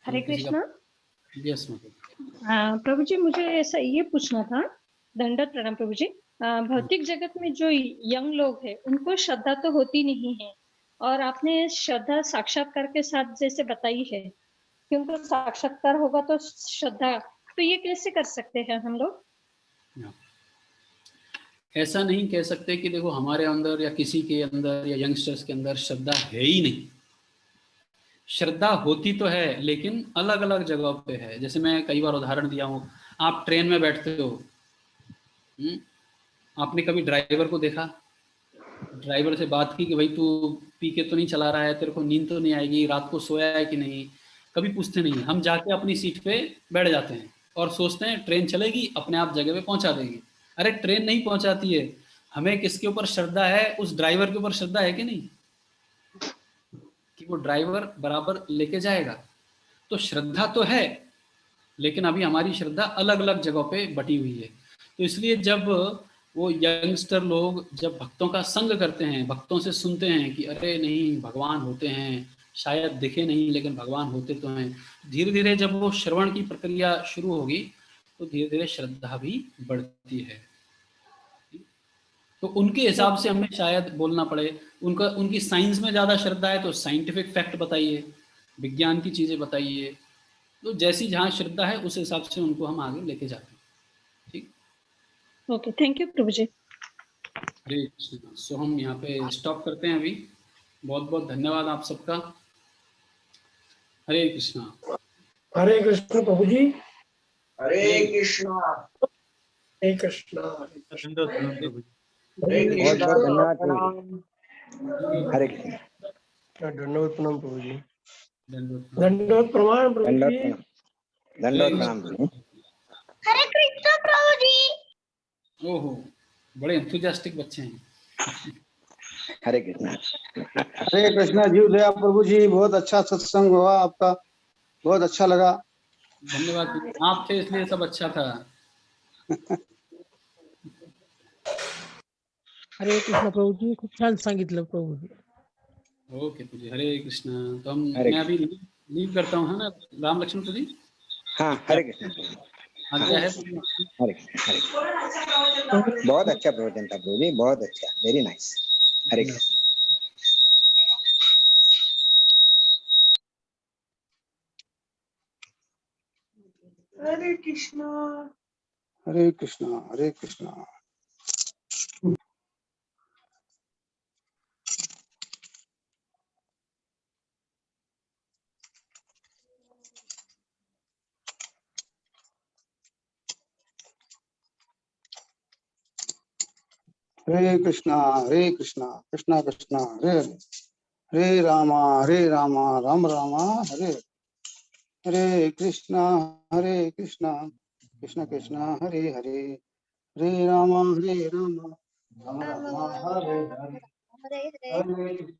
Speaker 7: हरे कृष्णा।
Speaker 1: यस
Speaker 7: प्रभु जी, मुझे ऐसा ये पूछना था, दंडवत प्रणाम प्रभु जी। भौतिक जगत में जो यंग लोग हैं उनको श्रद्धा तो होती नहीं है, और आपने श्रद्धा साक्षात्कार के साथ जैसे बताई है कि उनको साक्षात्कार होगा तो श्रद्धा, तो ये कैसे कर सकते हैं हम लोग?
Speaker 1: ऐसा नहीं कह सकते कि देखो हमारे अंदर या किसी के अंदर या यंगस्टर्स के अंदर श्रद्धा है ही नहीं। श्रद्धा होती तो है, लेकिन अलग अलग जगहों पे है। जैसे मैं कई बार उदाहरण दिया हूँ, आप ट्रेन में बैठते हो, आपने कभी ड्राइवर को देखा, ड्राइवर से बात की कि भाई तू पी के तो नहीं चला रहा है, तेरे को नींद तो नहीं आएगी, रात को सोया है कि नहीं, कभी पूछते नहीं हैं। हम जाके अपनी सीट पे बैठ जाते हैं और सोचते हैं ट्रेन चलेगी, अपने आप जगह पे पहुंचा देगी। अरे ट्रेन नहीं पहुंचाती है। हमें किसके ऊपर श्रद्धा है? उस ड्राइवर के ऊपर श्रद्धा है कि नहीं, कि वो ड्राइवर बराबर लेके जाएगा। तो श्रद्धा तो है, लेकिन अभी हमारी श्रद्धा अलग अलग जगहों पे बटी हुई है। तो इसलिए जब वो यंगस्टर लोग जब भक्तों का संग करते हैं, भक्तों से सुनते हैं कि अरे नहीं भगवान होते हैं, शायद दिखे नहीं लेकिन भगवान होते तो हैं, धीरे धीरे जब वो श्रवण की प्रक्रिया शुरू होगी तो धीरे धीरे श्रद्धा भी बढ़ती है। तो उनके हिसाब से हमें शायद बोलना पड़े। उनका उनकी साइंस में ज़्यादा श्रद्धा है तो साइंटिफिक फैक्ट बताइए, विज्ञान की चीज़ें बताइए। तो जैसी जहाँ श्रद्धा है उस हिसाब से उनको हम आगे लेके जाते हैं। ठीक,
Speaker 7: ओके, थैंक यू प्रभु जी।
Speaker 1: हरे कृष्ण। सो हम यहाँ पे स्टॉप करते हैं अभी। बहुत बहुत धन्यवाद आप सबका। हरे कृष्णा।
Speaker 8: हरे कृष्ण प्रभु जी।
Speaker 9: हरे कृष्णा।
Speaker 8: हरे कृष्णा।
Speaker 2: बहुत बहुत धन्यवाद प्रभु जी। हरे कृष्ण।
Speaker 8: दंडवत प्रणाम प्रभु जी।
Speaker 1: दंडवत
Speaker 8: दंडवत प्रणाम प्रभु
Speaker 2: दंडवत
Speaker 8: जी।
Speaker 2: प्रणाम। दंडवत प्रणाम प्रभु।
Speaker 11: हरे कृष्ण प्रभु जी।
Speaker 1: ओहो, बड़े एंथुसियास्टिक बच्चे हैं।
Speaker 2: हरे कृष्ण।
Speaker 5: हरे कृष्णा जीव दया प्रभु जी, बहुत अच्छा सत्संग हुआ आपका, बहुत अच्छा लगा।
Speaker 1: धन्यवाद, आप थे इसलिए सब अच्छा था।
Speaker 4: हरे कृष्ण प्रभू जी, खूप छान सांगितलं प्रभू जी।
Speaker 1: ओके तुझे हरे कृष्ण। तो हम
Speaker 2: हरे
Speaker 1: मैं अभी लीव करता हूँ, है ना राम लक्ष्मण जी?
Speaker 2: हाँ हरे कृष्ण।
Speaker 1: आज्ञा है?
Speaker 2: हरे कृष्ण। हरे कृष्ण। बहुत अच्छा प्रवचन था प्रभु जी, बहुत अच्छा, वेरी नाइस। हरे कृष्ण।
Speaker 9: हरे कृष्णा।
Speaker 5: हरे कृष्णा। हरे कृष्णा। हरे कृष्णा कृष्णा कृष्णा हरे हरे, हरे रामा राम रामा हरे हरे, हरे कृष्णा कृष्णा कृष्णा हरे हरे, हरे रामा राम रामा हरे हरे,
Speaker 11: हरे हरे।
Speaker 5: हरे